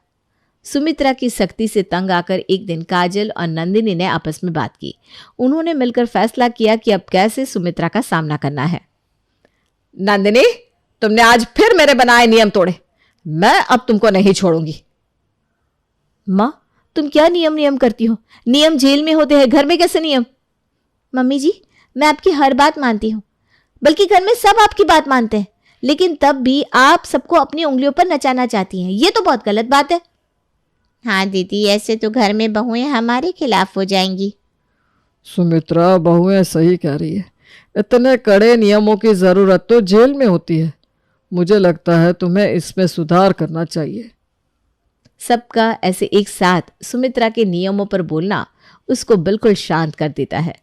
सुमित्रा की सख्ती से तंग आकर एक दिन काजल और नंदिनी ने आपस में बात की। उन्होंने मिलकर फैसला किया कि अब कैसे सुमित्रा का सामना करना है। नंदिनी, तुमने आज फिर मेरे बनाए नियम तोड़े, मैं अब तुमको नहीं छोड़ूंगी। माँ, तुम क्या नियम करती हो? नियम जेल में होते हैं, घर में कैसे नियम? मम्मी जी, मैं आपकी हर बात मानती हूँ, बल्कि घर में सब आपकी बात मानते हैं, लेकिन तब भी आप सबको अपनी उंगलियों पर नचाना चाहती हैं। ये तो बहुत गलत बात है। हाँ दीदी, ऐसे तो घर में बहुएं हमारे खिलाफ हो जाएंगी। सुमित्रा, बहुएं सही कह रही है, इतने कड़े नियमों की जरूरत तो जेल में होती है। मुझे लगता है तुम्हें इसमें सुधार करना चाहिए। सबका ऐसे एक साथ सुमित्रा के नियमों पर बोलना उसको बिल्कुल शांत कर देता है।